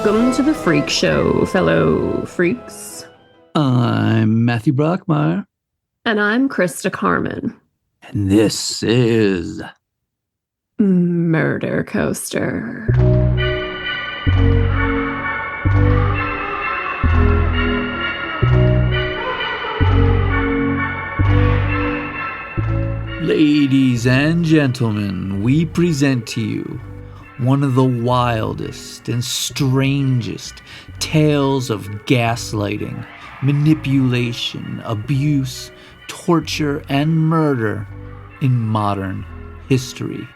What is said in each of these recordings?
Welcome to the Freak Show, fellow freaks. I'm Matthew Brockmeyer. And I'm Christa Carmen. And this is Murder Coaster. Ladies and gentlemen, we present to you one of the wildest and strangest tales of gaslighting, manipulation, abuse, torture, and murder in modern history.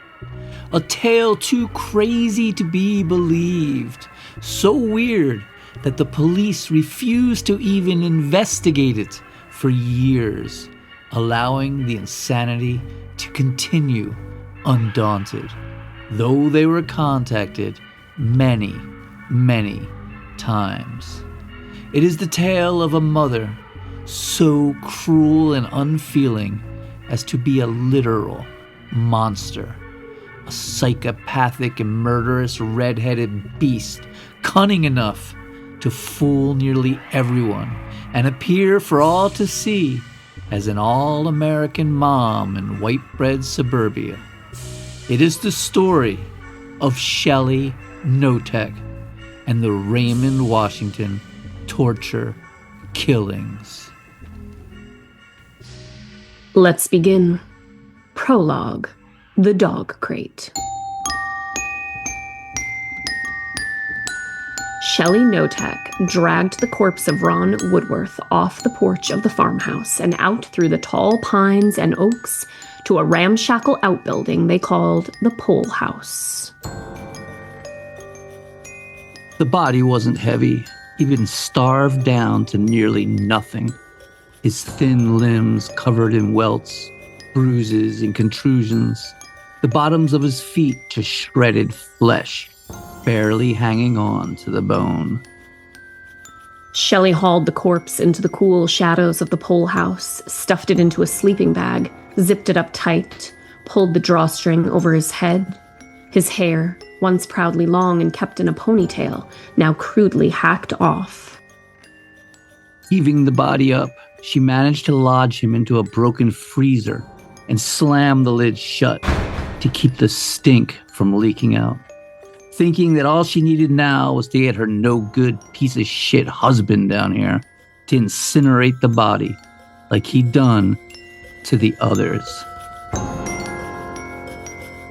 A tale too crazy to be believed, so weird that the police refused to even investigate it for years, allowing the insanity to continue undaunted, though they were contacted many, many times. It is the tale of a mother so cruel and unfeeling as to be a literal monster, a psychopathic and murderous redheaded beast, cunning enough to fool nearly everyone and appear for all to see as an all-American mom in white-bread suburbia. It is the story of Shelly Knotek and the Raymond, Washington torture killings. Let's begin. Prologue: The Dog Crate. Shelly Knotek dragged the corpse of Ron Woodworth off the porch of the farmhouse and out through the tall pines and oaks to a ramshackle outbuilding they called the Pole House. The body wasn't heavy, even starved down to nearly nothing. His thin limbs covered in welts, bruises, and contusions. The bottoms of his feet just shredded flesh, barely hanging on to the bone. Shelly hauled the corpse into the cool shadows of the Pole House, stuffed it into a sleeping bag, zipped it up tight, pulled the drawstring over his head. His hair, once proudly long and kept in a ponytail, now crudely hacked off. Heaving the body up, she managed to lodge him into a broken freezer and slam the lid shut to keep the stink from leaking out, thinking that all she needed now was to get her no-good piece of shit husband down here to incinerate the body like he'd done to the others.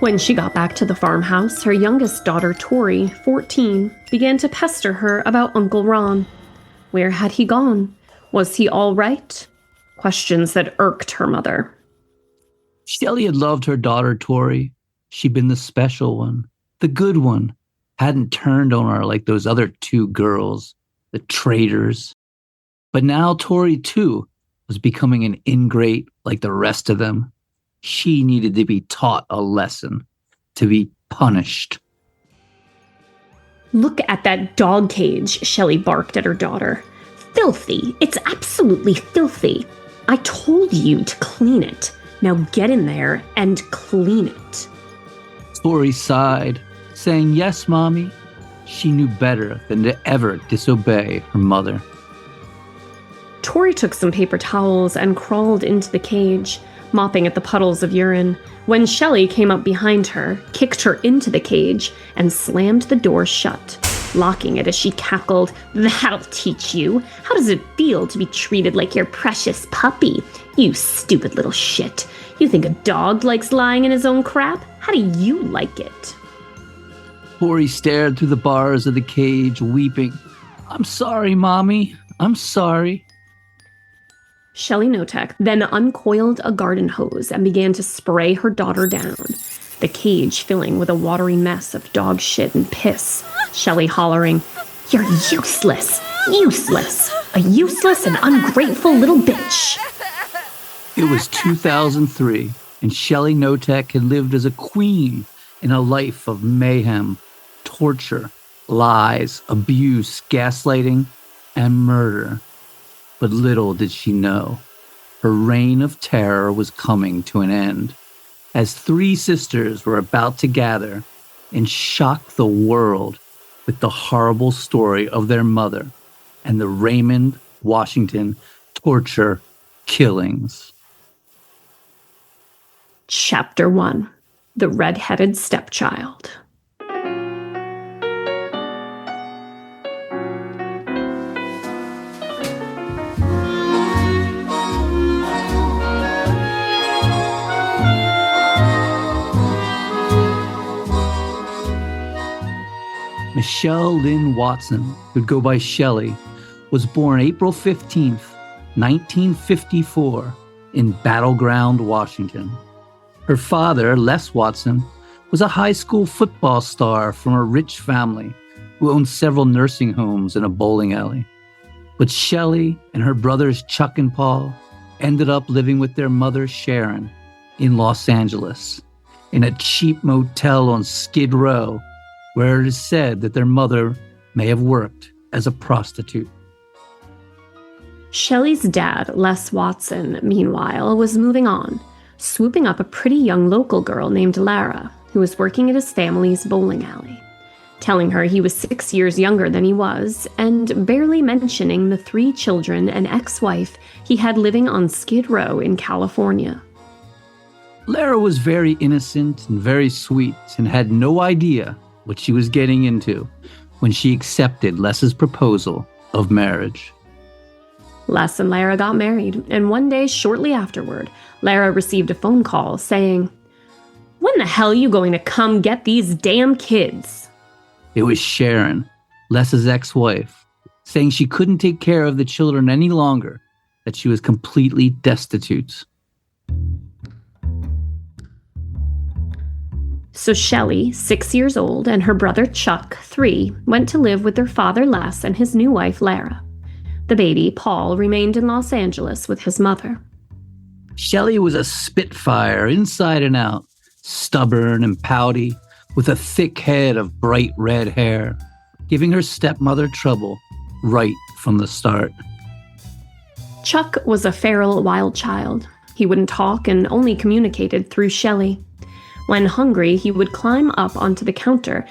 When she got back to the farmhouse, her youngest daughter, Tori, 14, began to pester her about Uncle Ron. Where had he gone? Was he all right? Questions that irked her mother. Shelly had loved her daughter, Tori. She'd been the special one, the good one, hadn't turned on her like those other two girls, the traitors. But now Tori, too, was becoming an ingrate like the rest of them. She needed to be taught a lesson, to be punished. Look at that dog cage, Shelly barked at her daughter. Filthy. It's absolutely filthy. I told you to clean it. Now get in there and clean it. Tori sighed, saying, "Yes, Mommy." She knew better than to ever disobey her mother. Tori took some paper towels and crawled into the cage, mopping at the puddles of urine, when Shelly came up behind her, kicked her into the cage, and slammed the door shut, locking it as she cackled, "That'll teach you. How does it feel to be treated like your precious puppy? You stupid little shit. You think a dog likes lying in his own crap? How do you like it?" Tori stared through the bars of the cage, weeping. "I'm sorry, Mommy. I'm sorry." Shelly Knotek then uncoiled a garden hose and began to spray her daughter down, the cage filling with a watery mess of dog shit and piss, Shelly hollering, "You're useless! Useless! A useless and ungrateful little bitch!" It was 2003, and Shelly Knotek had lived as a queen in a life of mayhem, torture, lies, abuse, gaslighting, and murder. But little did she know, her reign of terror was coming to an end, as three sisters were about to gather and shock the world with the horrible story of their mother and the Raymond, Washington torture killings. Chapter 1: The Redheaded Stepchild. Michelle Lynn Watson, who'd go by Shelly, was born April 15th, 1954, in Battleground, Washington. Her father, Les Watson, was a high school football star from a rich family who owned several nursing homes and a bowling alley. But Shelly and her brothers Chuck and Paul ended up living with their mother Sharon in Los Angeles, in a cheap motel on Skid Row, where it is said that their mother may have worked as a prostitute. Shelly's dad, Les Watson, meanwhile, was moving on, swooping up a pretty young local girl named Lara, who was working at his family's bowling alley, telling her he was 6 years younger than he was, and barely mentioning the 3 children and ex-wife he had living on Skid Row in California. Lara was very innocent and very sweet and had no idea what she was getting into when she accepted Les's proposal of marriage. Les and Lara got married, and one day shortly afterward, Lara received a phone call saying, "When the hell are you going to come get these damn kids?" It was Sharon, Les's ex-wife, saying she couldn't take care of the children any longer, that she was completely destitute. So Shelly, 6 years old, and her brother Chuck, 3, went to live with their father Les and his new wife Lara. The baby, Paul, remained in Los Angeles with his mother. Shelly was a spitfire inside and out, stubborn and pouty, with a thick head of bright red hair, giving her stepmother trouble right from the start. Chuck was a feral wild child. He wouldn't talk and only communicated through Shelly. When hungry, he would climb up onto the counter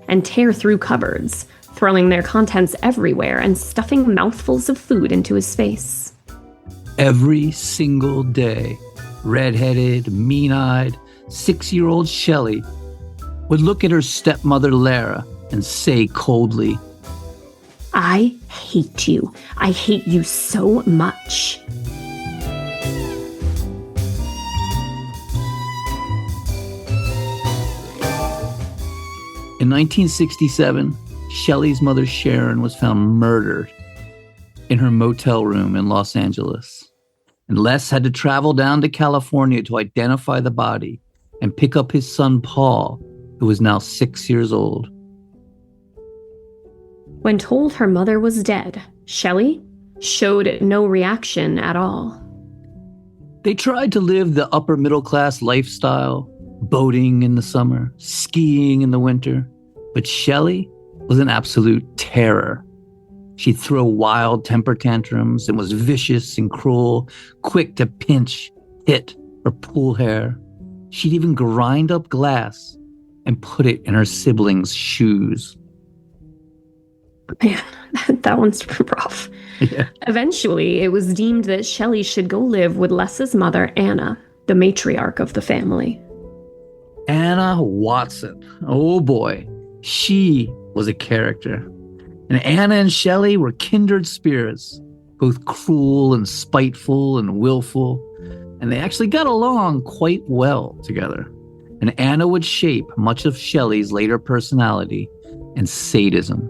and tear through cupboards, throwing their contents everywhere and stuffing mouthfuls of food into his face. Every single day, red-headed, mean-eyed, 6-year-old Shelly would look at her stepmother Lara and say coldly, "I hate you. I hate you so much." In 1967, Shelly's mother Sharon was found murdered in her motel room in Los Angeles. And Les had to travel down to California to identify the body and pick up his son Paul, who was now 6 years old. When told her mother was dead, Shelly showed no reaction at all. They tried to live the upper middle class lifestyle, boating in the summer, skiing in the winter, but Shelly was an absolute terror. She'd throw wild temper tantrums and was vicious and cruel, quick to pinch, hit, or pull hair. She'd even grind up glass and put it in her siblings' shoes. Man, that one's rough. Yeah. Eventually, it was deemed that Shelly should go live with Les's mother, Anna, the matriarch of the family. Anna Watson. Oh boy, she was a character. And Anna and Shelly were kindred spirits, both cruel and spiteful and willful. And they actually got along quite well together. And Anna would shape much of Shelly's later personality and sadism.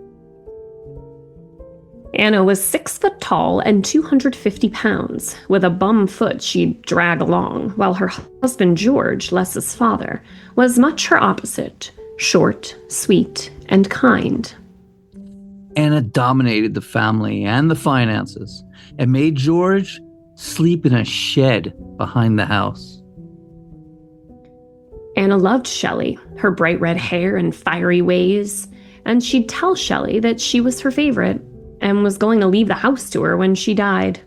Anna was 6 foot tall and 250 pounds, with a bum foot she'd drag along, while her husband George, Les's father, was much her opposite, short, sweet, and kind. Anna dominated the family and the finances and made George sleep in a shed behind the house. Anna loved Shelly, her bright red hair and fiery ways, and she'd tell Shelly that she was her favorite and was going to leave the house to her when she died.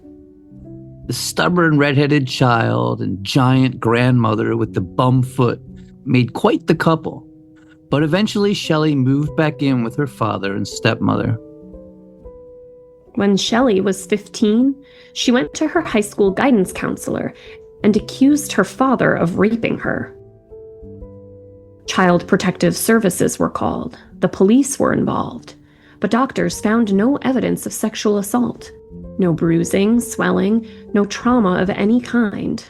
The stubborn redheaded child and giant grandmother with the bum foot made quite the couple. But eventually, Shelly moved back in with her father and stepmother. When Shelly was 15, she went to her high school guidance counselor and accused her father of raping her. Child Protective Services were called. The police were involved. But doctors found no evidence of sexual assault. No bruising, swelling, no trauma of any kind.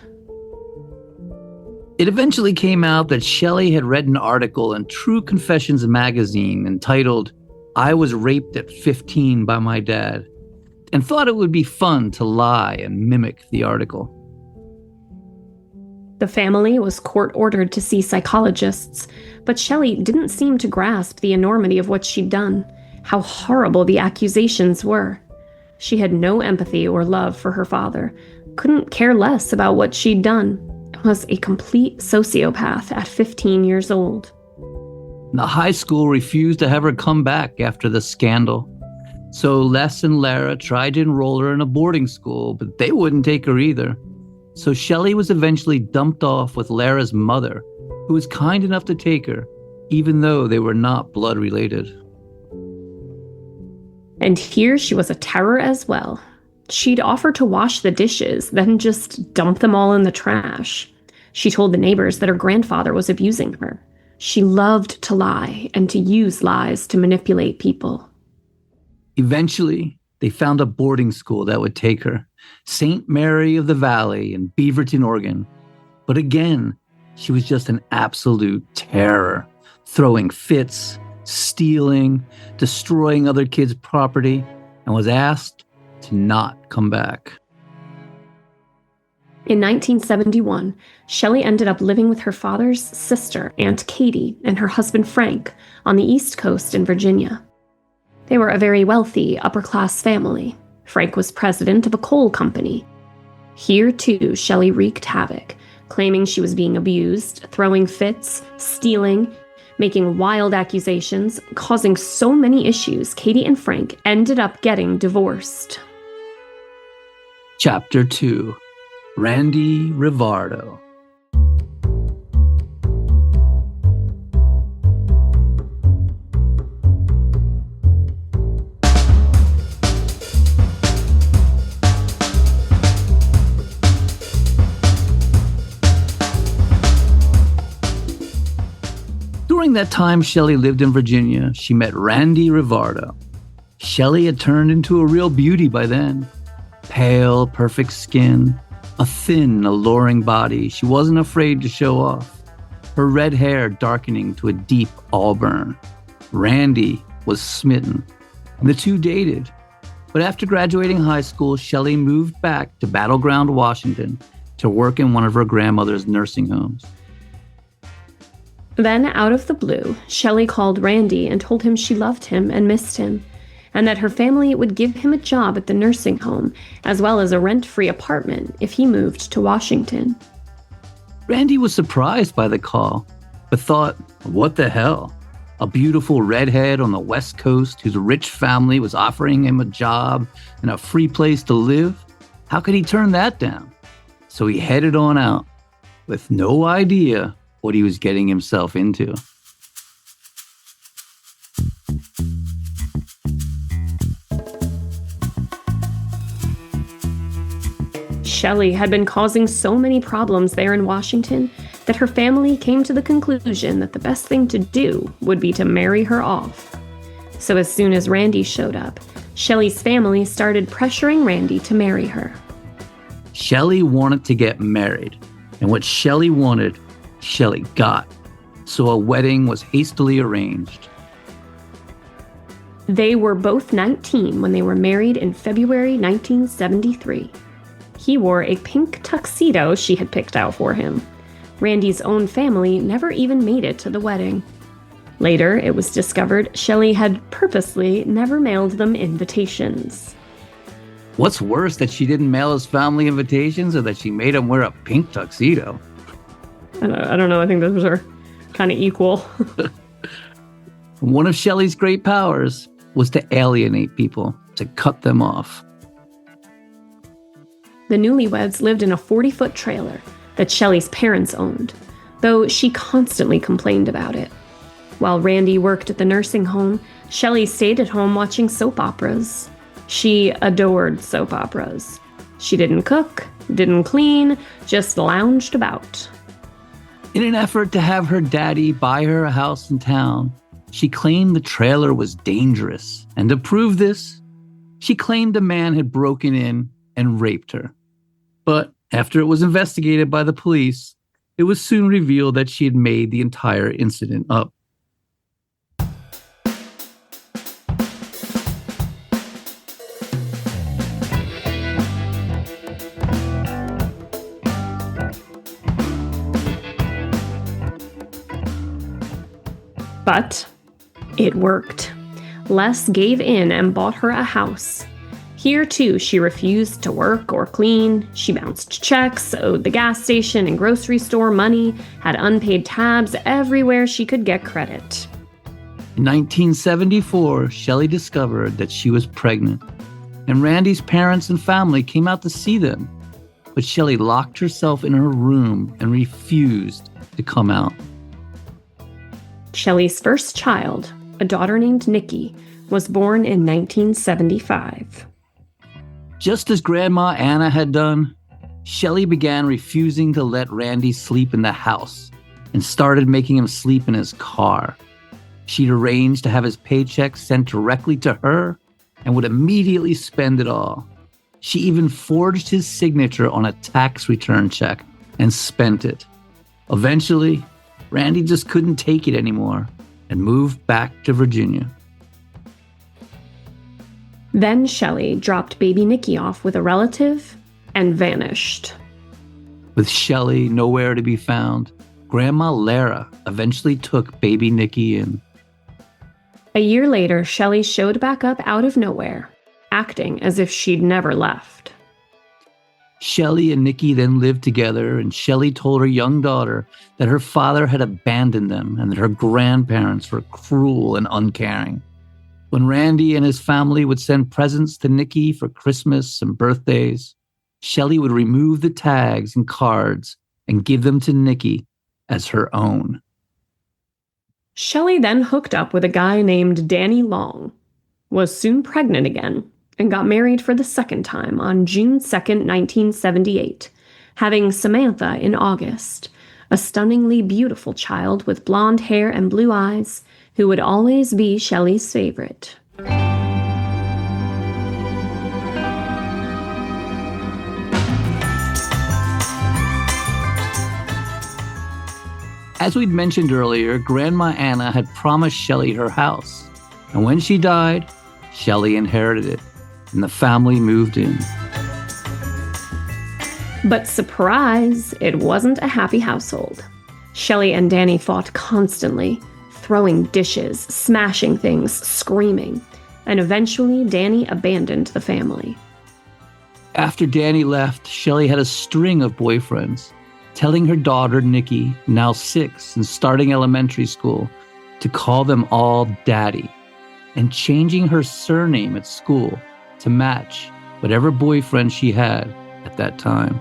It eventually came out that Shelly had read an article in True Confessions magazine entitled, "I was raped at 15 by my dad," and thought it would be fun to lie and mimic the article. The family was court-ordered to see psychologists, but Shelly didn't seem to grasp the enormity of what she'd done, how horrible the accusations were. She had no empathy or love for her father, couldn't care less about what she'd done, was a complete sociopath at 15 years old. The high school refused to have her come back after the scandal. So Les and Lara tried to enroll her in a boarding school, but they wouldn't take her either. So Shelly was eventually dumped off with Lara's mother, who was kind enough to take her, even though they were not blood related. And here she was a terror as well. She'd offer to wash the dishes, then just dump them all in the trash. She told the neighbors that her grandfather was abusing her. She loved to lie and to use lies to manipulate people. Eventually, they found a boarding school that would take her, St. Mary of the Valley in Beaverton, Oregon. But again, she was just an absolute terror, throwing fits, stealing, destroying other kids' property, and was asked to not come back. In 1971, Shelly ended up living with her father's sister, Aunt Katie, and her husband Frank on the East Coast in Virginia. They were a very wealthy, upper-class family. Frank was president of a coal company. Here, too, Shelly wreaked havoc, claiming she was being abused, throwing fits, stealing, making wild accusations, causing so many issues, Katie and Frank ended up getting divorced. Chapter 2. Randy Rivardo. During that time Shelly lived in Virginia, she met Randy Rivardo. Shelly had turned into a real beauty by then. Pale, perfect skin, a thin, alluring body she wasn't afraid to show off. Her red hair darkening to a deep auburn. Randy was smitten, and the two dated. But after graduating high school, Shelly moved back to Battleground, Washington, to work in one of her grandmother's nursing homes. Then, out of the blue, Shelly called Randy and told him she loved him and missed him, and that her family would give him a job at the nursing home, as well as a rent-free apartment if he moved to Washington. Randy was surprised by the call, but thought, what the hell? A beautiful redhead on the West Coast whose rich family was offering him a job and a free place to live? How could he turn that down? So he headed on out, with no idea what he was getting himself into. Shelly had been causing so many problems there in Washington that her family came to the conclusion that the best thing to do would be to marry her off. So as soon as Randy showed up, Shelly's family started pressuring Randy to marry her. Shelly wanted to get married, and what Shelly wanted, Shelly got. So a wedding was hastily arranged. They were both 19 when they were married in February 1973. He wore a pink tuxedo she had picked out for him. Randy's own family never even made it to the wedding. Later, it was discovered Shelly had purposely never mailed them invitations. What's worse, that she didn't mail his family invitations or that she made him wear a pink tuxedo? I don't know. I think those are kind of equal. One of Shelly's great powers was to alienate people, to cut them off. The newlyweds lived in a 40-foot trailer that Shelly's parents owned, though she constantly complained about it. While Randy worked at the nursing home, Shelly stayed at home watching soap operas. She adored soap operas. She didn't cook, didn't clean, just lounged about. In an effort to have her daddy buy her a house in town, she claimed the trailer was dangerous. And to prove this, she claimed a man had broken in and raped her. But after it was investigated by the police, it was soon revealed that she had made the entire incident up. But it worked. Les gave in and bought her a house. Here, too, she refused to work or clean. She bounced checks, owed the gas station and grocery store money, had unpaid tabs everywhere she could get credit. In 1974, Shelly discovered that she was pregnant, and Randy's parents and family came out to see them. But Shelly locked herself in her room and refused to come out. Shelly's first child, a daughter named Nikki, was born in 1975. Just as Grandma Anna had done, Shelly began refusing to let Randy sleep in the house and started making him sleep in his car. She'd arranged to have his paycheck sent directly to her and would immediately spend it all. She even forged his signature on a tax return check and spent it. Eventually, Randy just couldn't take it anymore and moved back to Virginia. Then Shelly dropped baby Nikki off with a relative and vanished. With Shelly nowhere to be found, Grandma Lara eventually took baby Nikki in. A year later, Shelly showed back up out of nowhere, acting as if she'd never left. Shelly and Nikki then lived together, and Shelly told her young daughter that her father had abandoned them and that her grandparents were cruel and uncaring. When Randy and his family would send presents to Nikki for Christmas and birthdays, Shelly would remove the tags and cards and give them to Nikki as her own. Shelly then hooked up with a guy named Danny Long, was soon pregnant again, and got married for the second time on June 2nd, 1978, having Samantha in August, a stunningly beautiful child with blonde hair and blue eyes, who would always be Shelly's favorite. As we'd mentioned earlier, Grandma Anna had promised Shelly her house, and when she died, Shelly inherited it, and the family moved in. But surprise, it wasn't a happy household. Shelly and Danny fought constantly, throwing dishes, smashing things, screaming, and eventually Danny abandoned the family. After Danny left, Shelly had a string of boyfriends, telling her daughter Nikki, now 6 and starting elementary school, to call them all Daddy, and changing her surname at school to match whatever boyfriend she had at that time.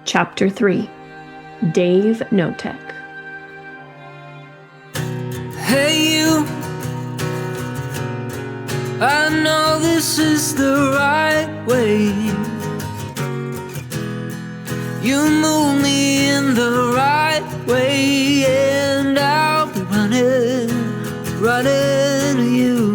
Chapter 3. Dave Knotek. Hey you, I know this is the right way. You move me in the right way, and I'll be running to you.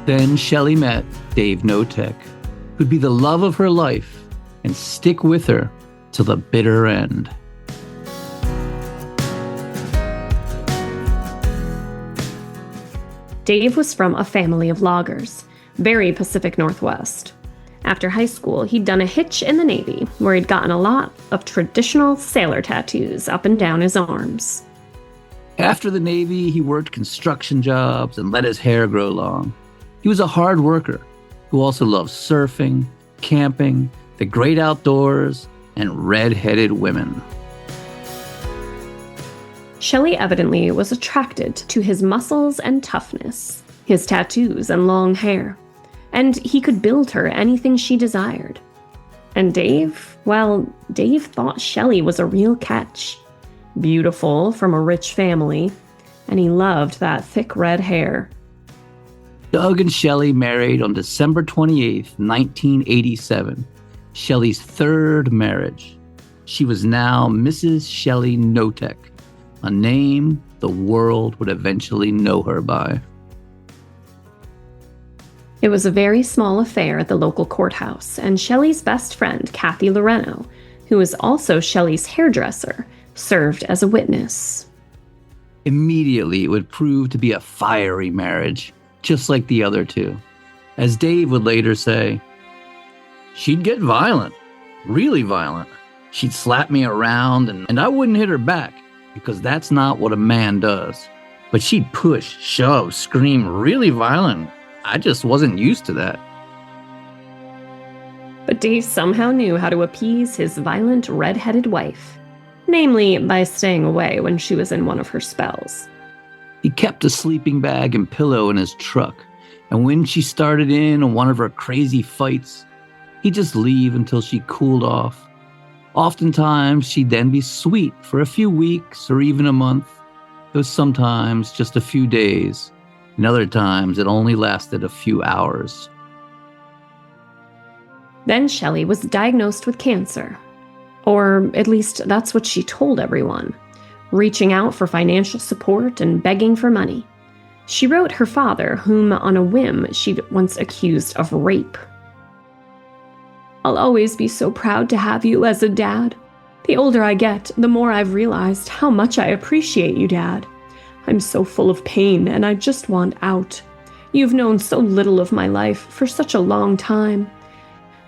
Then Shelly met Dave Knotek, who'd be the love of her life and stick with her till the bitter end. Dave was from a family of loggers, very Pacific Northwest. After high school, he'd done a hitch in the Navy, where he'd gotten a lot of traditional sailor tattoos up and down his arms. After the Navy, he worked construction jobs and let his hair grow long. He was a hard worker who also loved surfing, camping, the great outdoors, and redheaded women. Shelly evidently was attracted to his muscles and toughness. his tattoos and long hair, and he could build her anything she desired. And Dave, well, Dave thought Shelly was a real catch. Beautiful, from a rich family, and he loved that thick red hair. Doug and Shelly married on December 28th, 1987, Shelly's third marriage. She was now Mrs. Shelly Knotek, a name the world would eventually know her by. It was a very small affair at the local courthouse, and Shelly's best friend, Kathy Loreno, who was also Shelly's hairdresser, served as a witness. Immediately, it would prove to be a fiery marriage, just like the other two. As Dave would later say, "She'd get violent, really violent. She'd slap me around and I wouldn't hit her back, because that's not what a man does. But she'd push, shove, scream really violent. I just wasn't used to that." But Dave somehow knew how to appease his violent redheaded wife, namely by staying away when she was in one of her spells. He kept a sleeping bag and pillow in his truck, and when she started in on one of her crazy fights, he'd just leave until she cooled off. Oftentimes, she'd then be sweet for a few weeks or even a month, though sometimes just a few days, and other times it only lasted a few hours. Then Shelly was diagnosed with cancer. Or at least that's what she told everyone, reaching out for financial support and begging for money. She wrote her father, whom on a whim she'd once accused of rape. "I'll always be so proud to have you as a dad. The older I get, the more I've realized how much I appreciate you, Dad. I'm so full of pain and I just want out. You've known so little of my life for such a long time.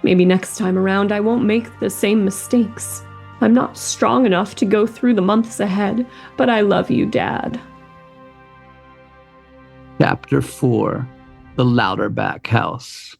Maybe next time around I won't make the same mistakes. I'm not strong enough to go through the months ahead, but I love you, Dad." Chapter 4, The Louderback House.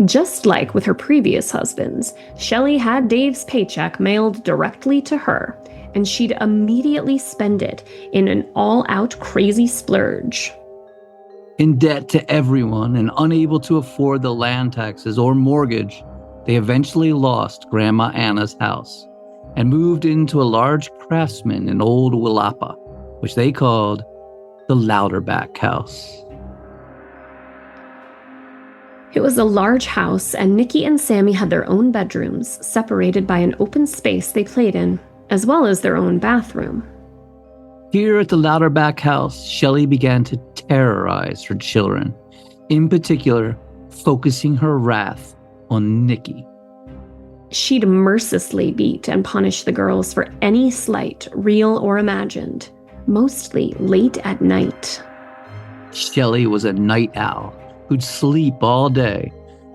Just like with her previous husbands, Shelly had Dave's paycheck mailed directly to her, and she'd immediately spend it in an all-out crazy splurge. In debt to everyone and unable to afford the land taxes or mortgage, they eventually lost Grandma Anna's house and moved into a large craftsman in Old Willapa, which they called the Louderback House. It was a large house, and Nikki and Sammy had their own bedrooms, separated by an open space they played in, as well as their own bathroom. Here at the Louderback House, Shelly began to terrorize her children, in particular, focusing her wrath on Nikki. She'd mercilessly beat and punish the girls for any slight, real or imagined, mostly late at night. Shelly was a night owl who'd sleep all day,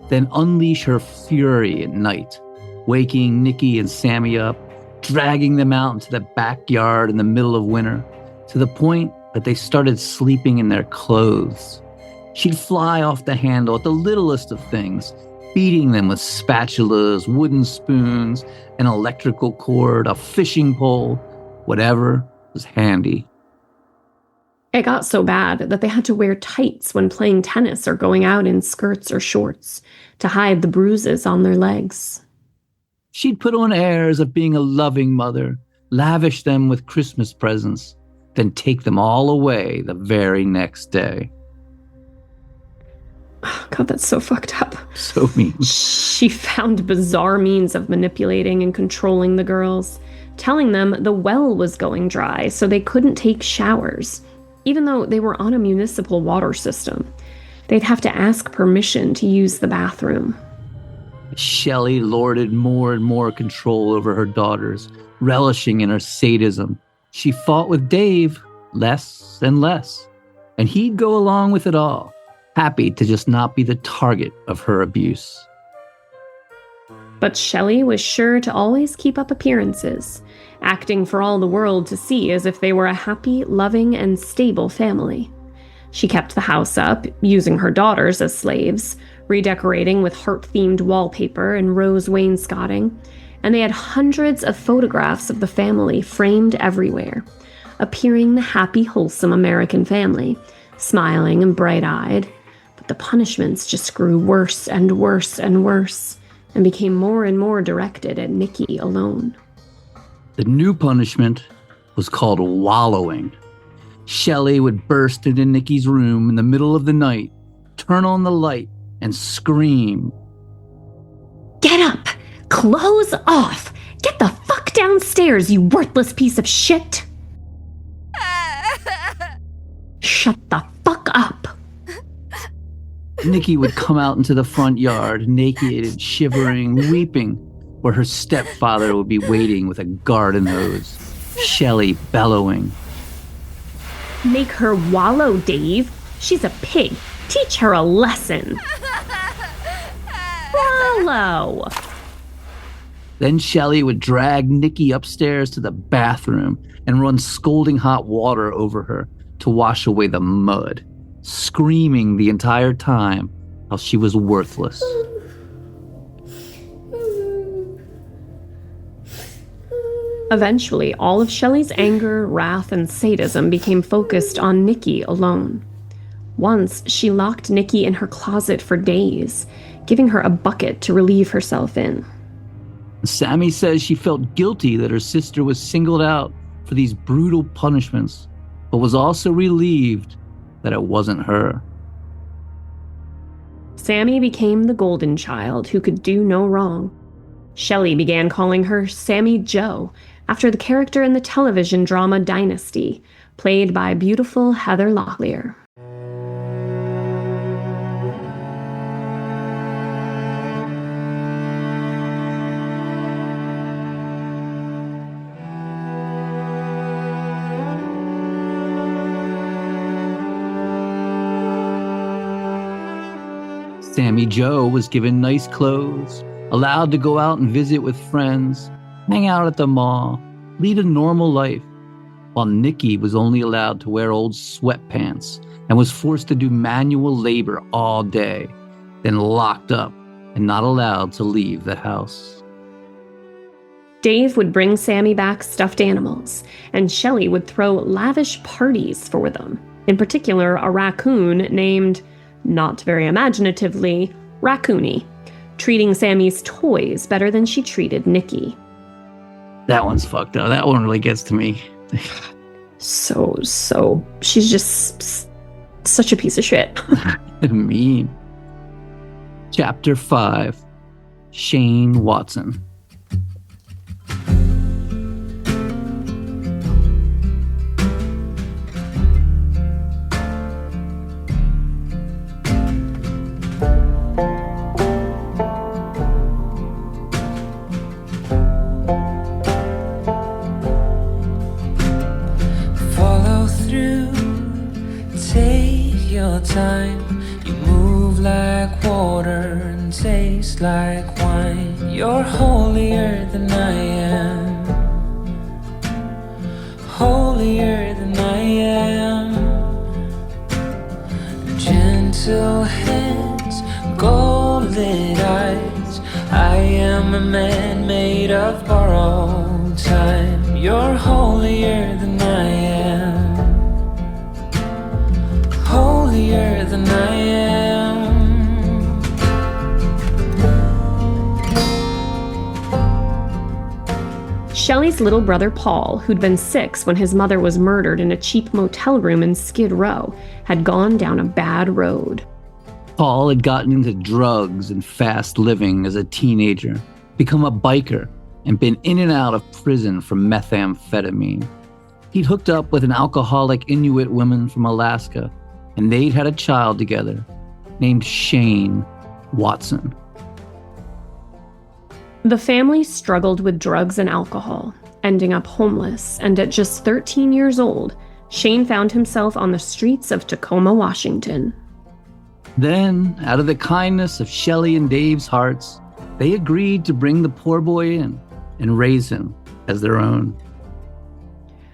then unleash her fury at night, waking Nikki and Sammy up, dragging them out into the backyard in the middle of winter, to the point that they started sleeping in their clothes. She'd fly off the handle at the littlest of things, beating them with spatulas, wooden spoons, an electrical cord, a fishing pole, whatever was handy. It got so bad that they had to wear tights when playing tennis or going out in skirts or shorts to hide the bruises on their legs. She'd put on airs of being a loving mother, lavish them with Christmas presents, then take them all away the very next day. Oh, God, that's so fucked up. So mean. She found bizarre means of manipulating and controlling the girls, telling them the well was going dry so they couldn't take showers. Even though they were on a municipal water system, they'd have to ask permission to use the bathroom. Shelly lorded more and more control over her daughters, relishing in her sadism. She fought with Dave less and less, and he'd go along with it all. happy to just not be the target of her abuse. But Shelly was sure to always keep up appearances, acting for all the world to see as if they were a happy, loving, and stable family. She kept the house up, using her daughters as slaves, redecorating with heart-themed wallpaper and rose wainscoting, and they had hundreds of photographs of the family framed everywhere, appearing the happy, wholesome American family, smiling and bright-eyed. But the punishments just grew worse and worse and worse, and became more and more directed at Nikki alone. The new punishment was called wallowing. Shelly would burst into Nikki's room in the middle of the night, turn on the light, and scream, "Get up! Clothes off! Get the fuck downstairs, you worthless piece of shit!" "Shut the fuck up!" Nikki would come out into the front yard, naked, shivering, weeping, where her stepfather would be waiting with a garden hose. Shelly bellowing, "Make her wallow, Dave. She's a pig. Teach her a lesson." Wallow. Then Shelly would drag Nikki upstairs to the bathroom and run scalding hot water over her to wash away the mud, screaming the entire time how she was worthless. Eventually, all of Shelly's anger, wrath, and sadism became focused on Nikki alone. Once, she locked Nikki in her closet for days, giving her a bucket to relieve herself in. Sammy says she felt guilty that her sister was singled out for these brutal punishments, but was also relieved that it wasn't her. Sammy became the golden child who could do no wrong. Shelly began calling her Sammy Jo, after the character in the television drama Dynasty, played by beautiful Heather Locklear. Sammy Jo was given nice clothes, allowed to go out and visit with friends, hang out at the mall, lead a normal life, while Nikki was only allowed to wear old sweatpants and was forced to do manual labor all day, then locked up and not allowed to leave the house. Dave would bring Sammy back stuffed animals, and Shelly would throw lavish parties for them, in particular a raccoon named, not very imaginatively, Raccoony, treating Sammy's toys better than she treated Nikki. That one's fucked up. That one really gets to me. So, she's just such a piece of shit. Mean. Chapter 5, Shane Watson. Time you move like water and taste like wine. You're holier than I am, holier than I am. Gentle hands, gold-lit eyes. I am a man made of borrowed time. You're holier than I am, holier than I am. Shelly's little brother Paul, who'd been 6 when his mother was murdered in a cheap motel room in Skid Row, had gone down a bad road. Paul had gotten into drugs and fast living as a teenager, become a biker, and been in and out of prison for methamphetamine. He'd hooked up with an alcoholic Inuit woman from Alaska, and they'd had a child together named Shane Watson. The family struggled with drugs and alcohol, ending up homeless, and at just 13 years old, Shane found himself on the streets of Tacoma, Washington. Then, out of the kindness of Shelly and Dave's hearts, they agreed to bring the poor boy in and raise him as their own.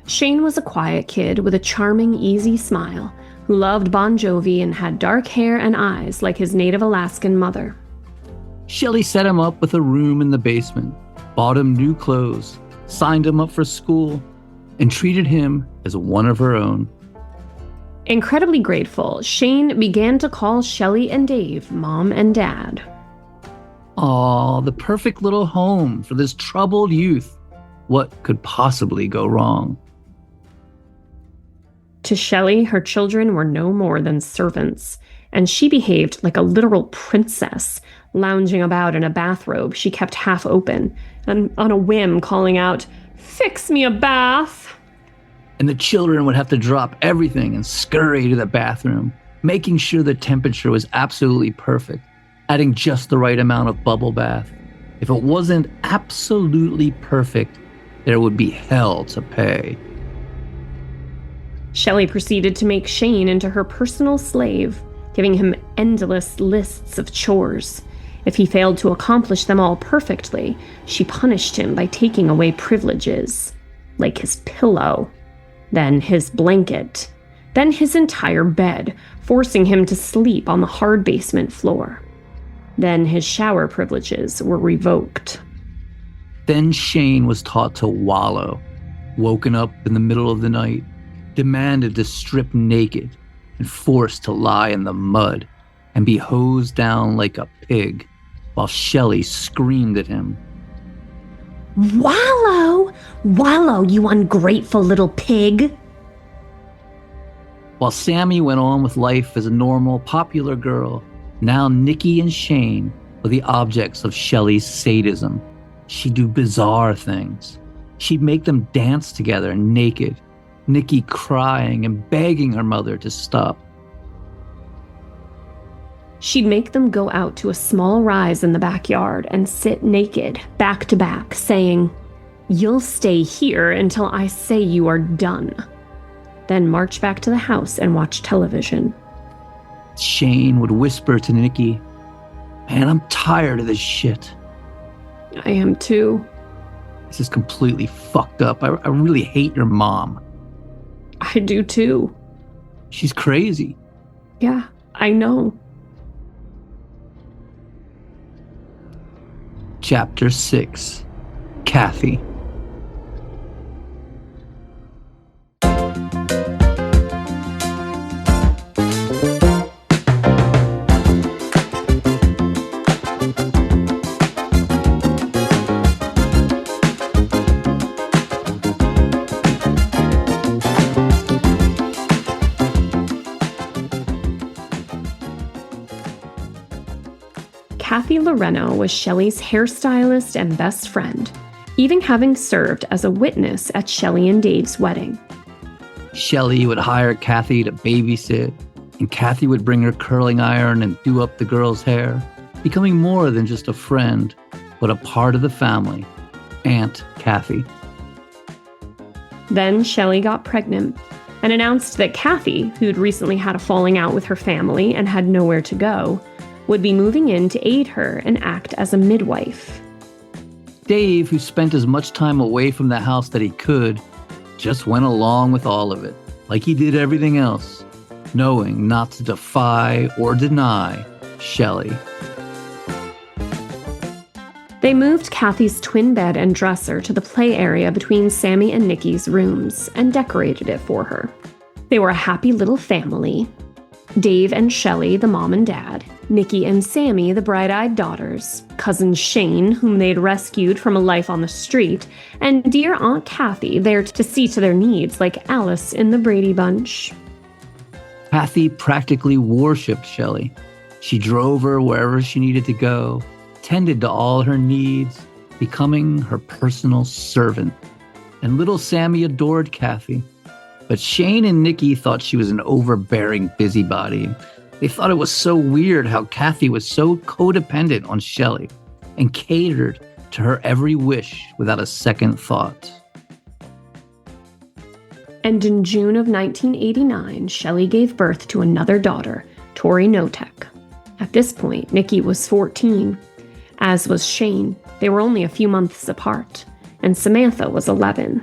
Shane was a quiet kid with a charming, easy smile who loved Bon Jovi and had dark hair and eyes like his native Alaskan mother. Shelly set him up with a room in the basement, bought him new clothes, signed him up for school, and treated him as one of her own. Incredibly grateful, Shane began to call Shelly and Dave Mom and Dad. Aw, the perfect little home for this troubled youth. What could possibly go wrong? To Shelly, her children were no more than servants, and she behaved like a literal princess, lounging about in a bathrobe she kept half open, and on a whim calling out, "Fix me a bath!" And the children would have to drop everything and scurry to the bathroom, making sure the temperature was absolutely perfect, adding just the right amount of bubble bath. If it wasn't absolutely perfect, there would be hell to pay. Shelly proceeded to make Shane into her personal slave, giving him endless lists of chores. If he failed to accomplish them all perfectly, she punished him by taking away privileges, like his pillow, then his blanket, then his entire bed, forcing him to sleep on the hard basement floor. Then his shower privileges were revoked. Then Shane was taught to wallow, woken up in the middle of the night, demanded to strip naked, and forced to lie in the mud and be hosed down like a pig, while Shelly screamed at him. "Wallow! Wallow, you ungrateful little pig!" While Sammy went on with life as a normal, popular girl, now Nikki and Shane were the objects of Shelly's sadism. She'd do bizarre things. She'd make them dance together naked, Nikki crying and begging her mother to stop. She'd make them go out to a small rise in the backyard and sit naked, back to back, saying, "You'll stay here until I say you are done." Then march back to the house and watch television. Shane would whisper to Nikki, "Man, I'm tired of this shit. I am too. This is completely fucked up. I really hate your mom. I do too. She's crazy." Yeah, I know. Chapter 6. Kathy. Kathy Loreno was Shelly's hairstylist and best friend, even having served as a witness at Shelly and Dave's wedding. Shelly would hire Kathy to babysit, and Kathy would bring her curling iron and do up the girl's hair, becoming more than just a friend, but a part of the family, Aunt Kathy. Then Shelly got pregnant and announced that Kathy, who'd recently had a falling out with her family and had nowhere to go, would be moving in to aid her and act as a midwife. Dave, who spent as much time away from the house that he could, just went along with all of it, like he did everything else, knowing not to defy or deny Shelly. They moved Kathy's twin bed and dresser to the play area between Sammy and Nikki's rooms and decorated it for her. They were a happy little family. Dave and Shelly, the mom and dad, Nikki and Sammy, the bright-eyed daughters, cousin Shane, whom they'd rescued from a life on the street, and dear Aunt Kathy, there to see to their needs like Alice in the Brady Bunch. Kathy practically worshipped Shelly. She drove her wherever she needed to go, tended to all her needs, becoming her personal servant. And little Sammy adored Kathy. But Shane and Nikki thought she was an overbearing busybody. They thought it was so weird how Kathy was so codependent on Shelly and catered to her every wish without a second thought. And in June of 1989, Shelly gave birth to another daughter, Tori Knotek. At this point, Nikki was 14, as was Shane. They were only a few months apart, and Samantha was 11.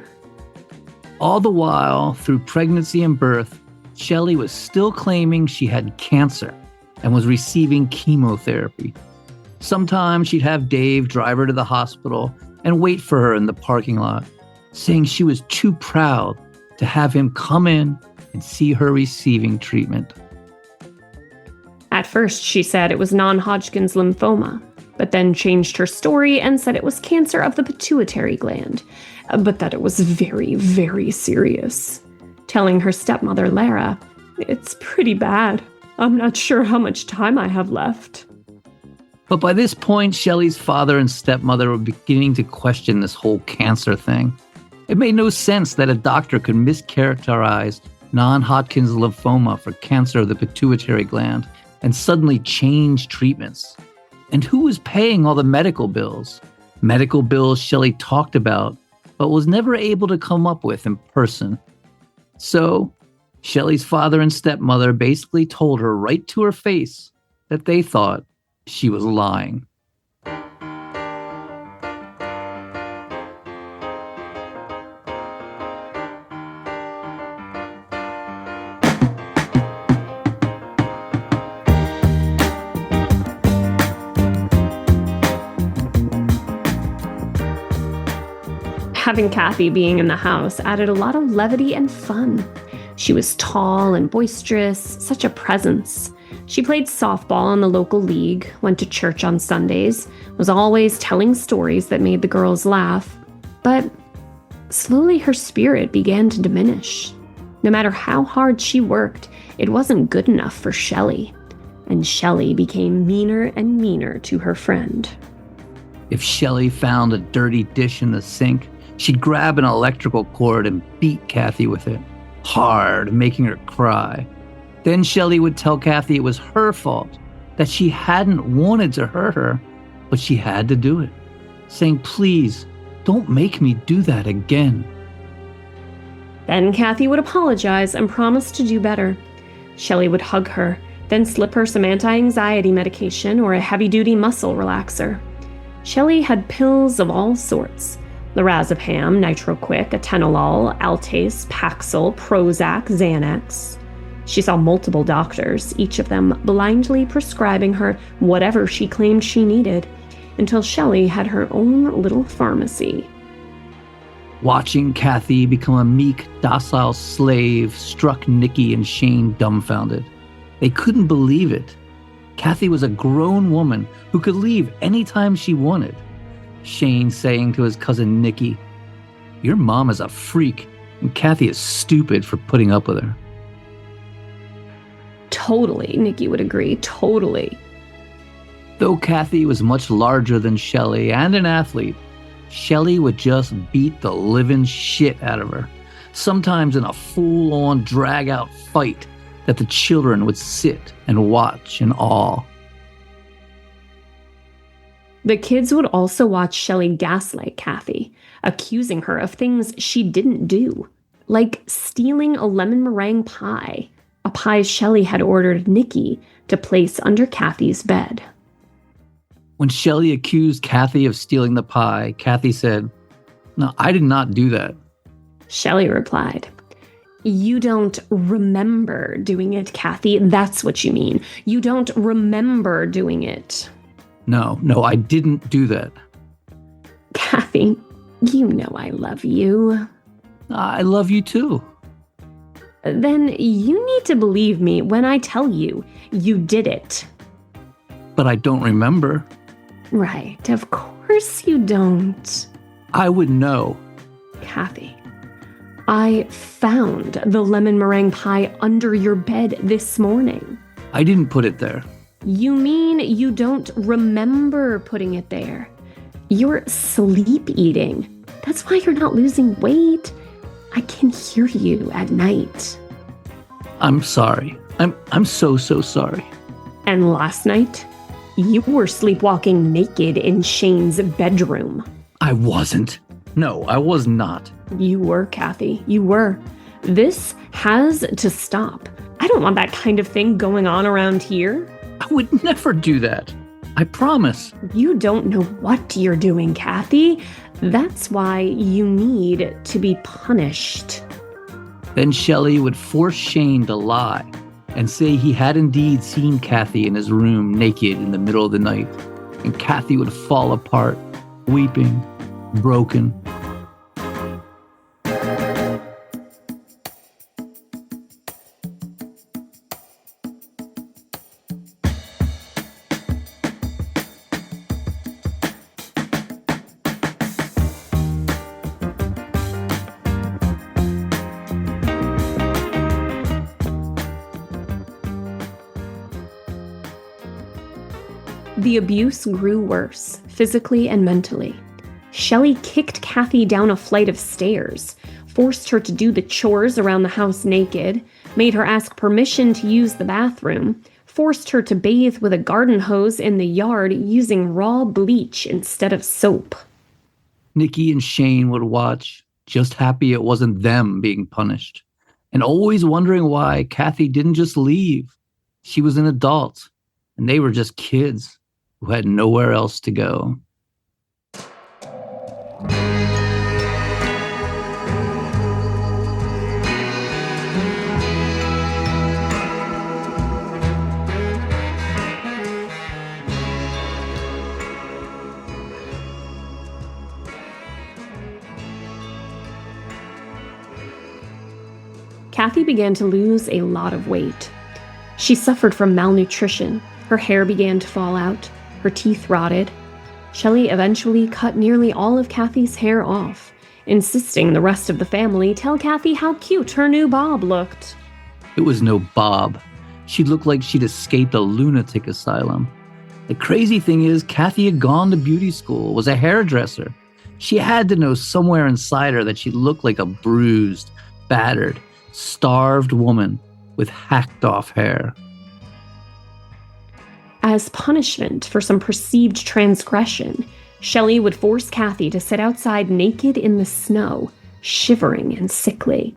All the while, through pregnancy and birth, Shelly was still claiming she had cancer and was receiving chemotherapy. Sometimes she'd have Dave drive her to the hospital and wait for her in the parking lot, saying she was too proud to have him come in and see her receiving treatment. At first, she said it was non-Hodgkin's lymphoma, but then changed her story and said it was cancer of the pituitary gland, but that it was very, very serious. Telling her stepmother, Lara, "It's pretty bad. I'm not sure how much time I have left." But by this point, Shelly's father and stepmother were beginning to question this whole cancer thing. It made no sense that a doctor could mischaracterize non-Hodgkin's lymphoma for cancer of the pituitary gland and suddenly change treatments. And who was paying all the medical bills? Medical bills Shelly talked about, but was never able to come up with in person. So, Shelly's father and stepmother basically told her right to her face that they thought she was lying. Having Kathy being in the house added a lot of levity and fun. She was tall and boisterous, such a presence. She played softball in the local league, went to church on Sundays, was always telling stories that made the girls laugh. But slowly her spirit began to diminish. No matter how hard she worked, it wasn't good enough for Shelly. And Shelly became meaner and meaner to her friend. If Shelly found a dirty dish in the sink, she'd grab an electrical cord and beat Kathy with it, hard, making her cry. Then Shelly would tell Kathy it was her fault, that she hadn't wanted to hurt her, but she had to do it, saying, "Please, don't make me do that again." Then Kathy would apologize and promise to do better. Shelly would hug her, then slip her some anti-anxiety medication or a heavy-duty muscle relaxer. Shelly had pills of all sorts: lorazepam, NitroQuick, atenolol, Altace, Paxil, Prozac, Xanax. She saw multiple doctors, each of them blindly prescribing her whatever she claimed she needed, until Shelly had her own little pharmacy. Watching Kathy become a meek, docile slave struck Nikki and Shane dumbfounded. They couldn't believe it. Kathy was a grown woman who could leave anytime she wanted. Shane saying to his cousin Nikki, "Your mom is a freak, and Kathy is stupid for putting up with her." Totally, Nikki would agree, totally. Though Kathy was much larger than Shelly and an athlete, Shelly would just beat the living shit out of her, sometimes in a full-on drag-out fight that the children would sit and watch in awe. The kids would also watch Shelly gaslight Kathy, accusing her of things she didn't do, like stealing a lemon meringue pie, a pie Shelly had ordered Nikki to place under Kathy's bed. When Shelly accused Kathy of stealing the pie, Kathy said, "No, I did not do that." Shelly replied, "You don't remember doing it, Kathy. That's what you mean. You don't remember doing it." No, I didn't do that." "Kathy, you know I love you." "I love you too." "Then you need to believe me when I tell you you did it." "But I don't remember." "Right, of course you don't." "I would know." "Kathy, I found the lemon meringue pie under your bed this morning." "I didn't put it there." "You mean you don't remember putting it there? You're sleep eating. That's why you're not losing weight. I can hear you at night." "I'm sorry. I'm so sorry." "And last night, you were sleepwalking naked in Shane's bedroom." "I wasn't. No, I was not." "You were, Kathy. You were. This has to stop. I don't want that kind of thing going on around here. I would never do that. I promise. You don't know what you're doing, Kathy. That's why you need to be punished. Then Shelly would force Shane to lie and say he had indeed seen Kathy in his room naked in the middle of the night. And Kathy would fall apart, weeping, broken. The abuse grew worse, physically and mentally. Shelly kicked Kathy down a flight of stairs, forced her to do the chores around the house naked, made her ask permission to use the bathroom, forced her to bathe with a garden hose in the yard using raw bleach instead of soap. Nikki and Shane would watch, just happy it wasn't them being punished, and always wondering why Kathy didn't just leave. She was an adult, and they were just kids who had nowhere else to go. Kathy began to lose a lot of weight. She suffered from malnutrition. Her hair began to fall out. Her teeth rotted. Shelly eventually cut nearly all of Kathy's hair off, insisting the rest of the family tell Kathy how cute her new bob looked. It was no bob. She looked like she'd escaped a lunatic asylum. The crazy thing is, Kathy had gone to beauty school, was a hairdresser. She had to know somewhere inside her that she looked like a bruised, battered, starved woman with hacked off hair. As punishment for some perceived transgression, Shelly would force Kathy to sit outside naked in the snow, shivering and sickly.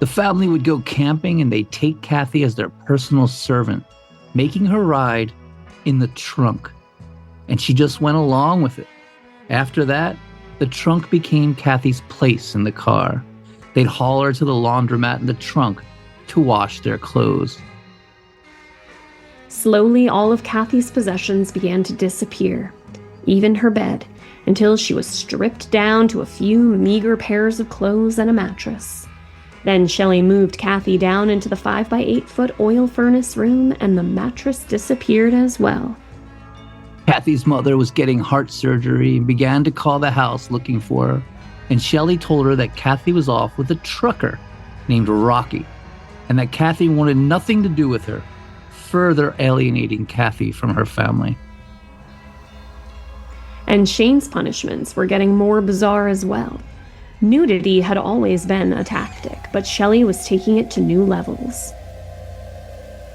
The family would go camping and they'd take Kathy as their personal servant, making her ride in the trunk. And she just went along with it. After that, the trunk became Kathy's place in the car. They'd haul her to the laundromat in the trunk to wash their clothes. Slowly, all of Kathy's possessions began to disappear, even her bed, until she was stripped down to a few meager pairs of clothes and a mattress. Then Shelly moved Kathy down into the 5-by-8-foot oil furnace room, and the mattress disappeared as well. Kathy's mother was getting heart surgery and began to call the house looking for her, and Shelly told her that Kathy was off with a trucker named Rocky, and that Kathy wanted nothing to do with her, further alienating Kathy from her family. And Shane's punishments were getting more bizarre as well. Nudity had always been a tactic, but Shelly was taking it to new levels.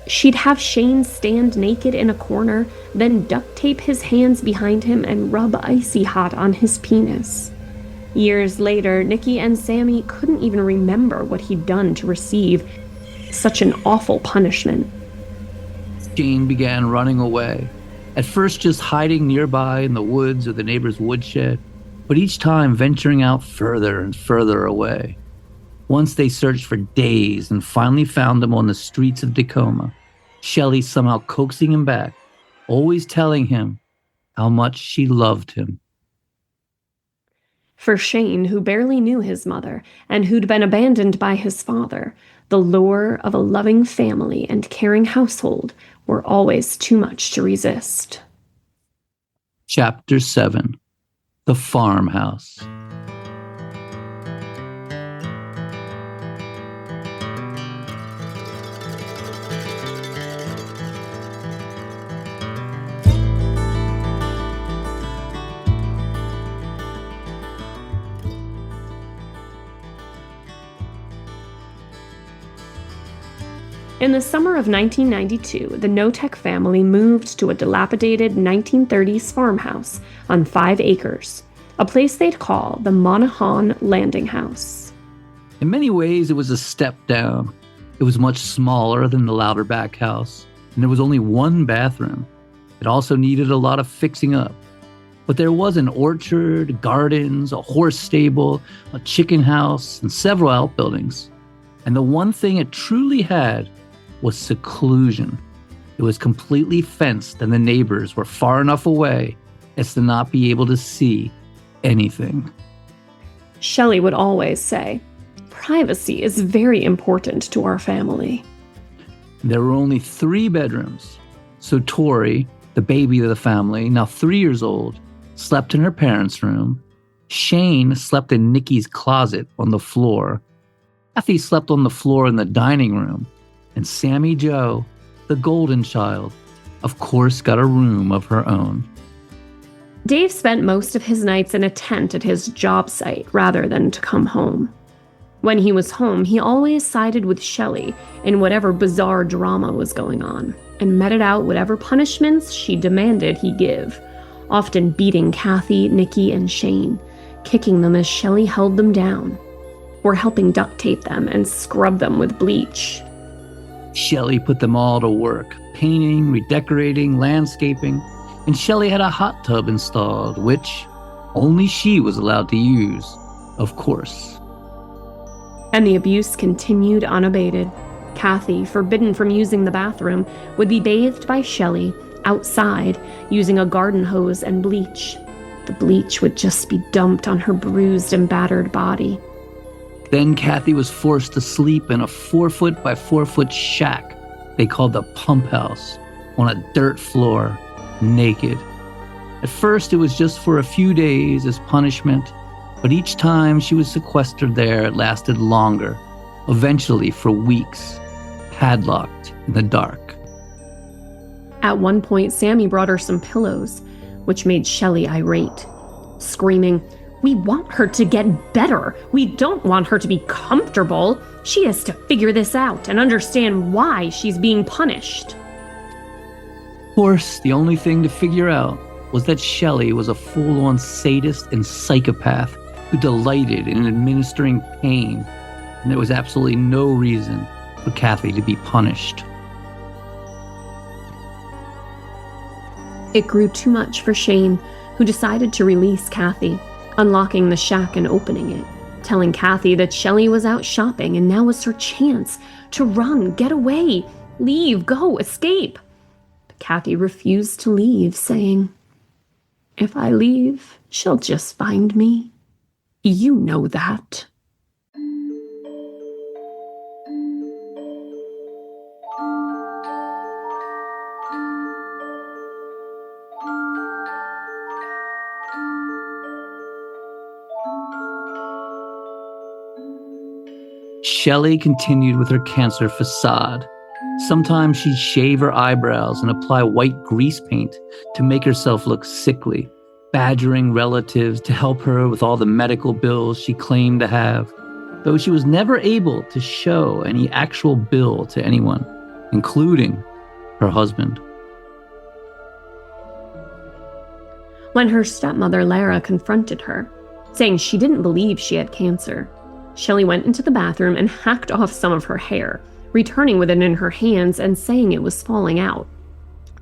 She'd have Shane stand naked in a corner, then duct tape his hands behind him and rub icy hot on his penis. Years later, Nikki and Sammy couldn't even remember what he'd done to receive such an awful punishment. Shane began running away, at first just hiding nearby in the woods or the neighbor's woodshed, but each time venturing out further and further away. Once they searched for days and finally found him on the streets of Tacoma, Shelly somehow coaxing him back, always telling him how much she loved him. For Shane, who barely knew his mother and who'd been abandoned by his father, the lure of a loving family and caring household were always too much to resist. Chapter 7. The Farmhouse. In the summer of 1992, the Knotek family moved to a dilapidated 1930s farmhouse on 5 acres, a place they'd call the Monahan Landing House. In many ways, it was a step down. It was much smaller than the Louderback house, and there was only one bathroom. It also needed a lot of fixing up. But there was an orchard, gardens, a horse stable, a chicken house, and several outbuildings. And the one thing it truly had was seclusion. It was completely fenced, and the neighbors were far enough away as to not be able to see anything. Shelly would always say, "Privacy is very important to our family." There were only 3 bedrooms. So Tori, the baby of the family, now 3 years old, slept in her parents' room. Shane slept in Nikki's closet on the floor. Kathy slept on the floor in the dining room. And Sammy Jo, the golden child, of course got a room of her own. Dave spent most of his nights in a tent at his job site rather than to come home. When he was home, he always sided with Shelly in whatever bizarre drama was going on, and meted out whatever punishments she demanded he give, often beating Kathy, Nikki, and Shane, kicking them as Shelly held them down, or helping duct tape them and scrub them with bleach. Shelly put them all to work, painting, redecorating, landscaping, and Shelly had a hot tub installed, which only she was allowed to use, of course. And the abuse continued unabated. Kathy, forbidden from using the bathroom, would be bathed by Shelly outside using a garden hose and bleach. The bleach would just be dumped on her bruised and battered body. Then Kathy was forced to sleep in a 4-foot by 4-foot shack they called the pump house, on a dirt floor, naked. At first, it was just for a few days as punishment, but each time she was sequestered there, it lasted longer, eventually for weeks, padlocked in the dark. At one point, Sammy brought her some pillows, which made Shelly irate, screaming, "We want her to get better. We don't want her to be comfortable. She has to figure this out and understand why she's being punished." Of course, the only thing to figure out was that Shelly was a full-on sadist and psychopath who delighted in administering pain, and there was absolutely no reason for Kathy to be punished. It grew too much for Shane, who decided to release Kathy, unlocking the shack and opening it, telling Kathy that Shelly was out shopping and now was her chance to run, get away, leave, go, escape. But Kathy refused to leave, saying, "If I leave, she'll just find me. You know that." Shelly continued with her cancer facade. Sometimes she'd shave her eyebrows and apply white grease paint to make herself look sickly, badgering relatives to help her with all the medical bills she claimed to have, though she was never able to show any actual bill to anyone, including her husband. When her stepmother Lara confronted her, saying she didn't believe she had cancer, Shelly went into the bathroom and hacked off some of her hair, returning with it in her hands and saying it was falling out,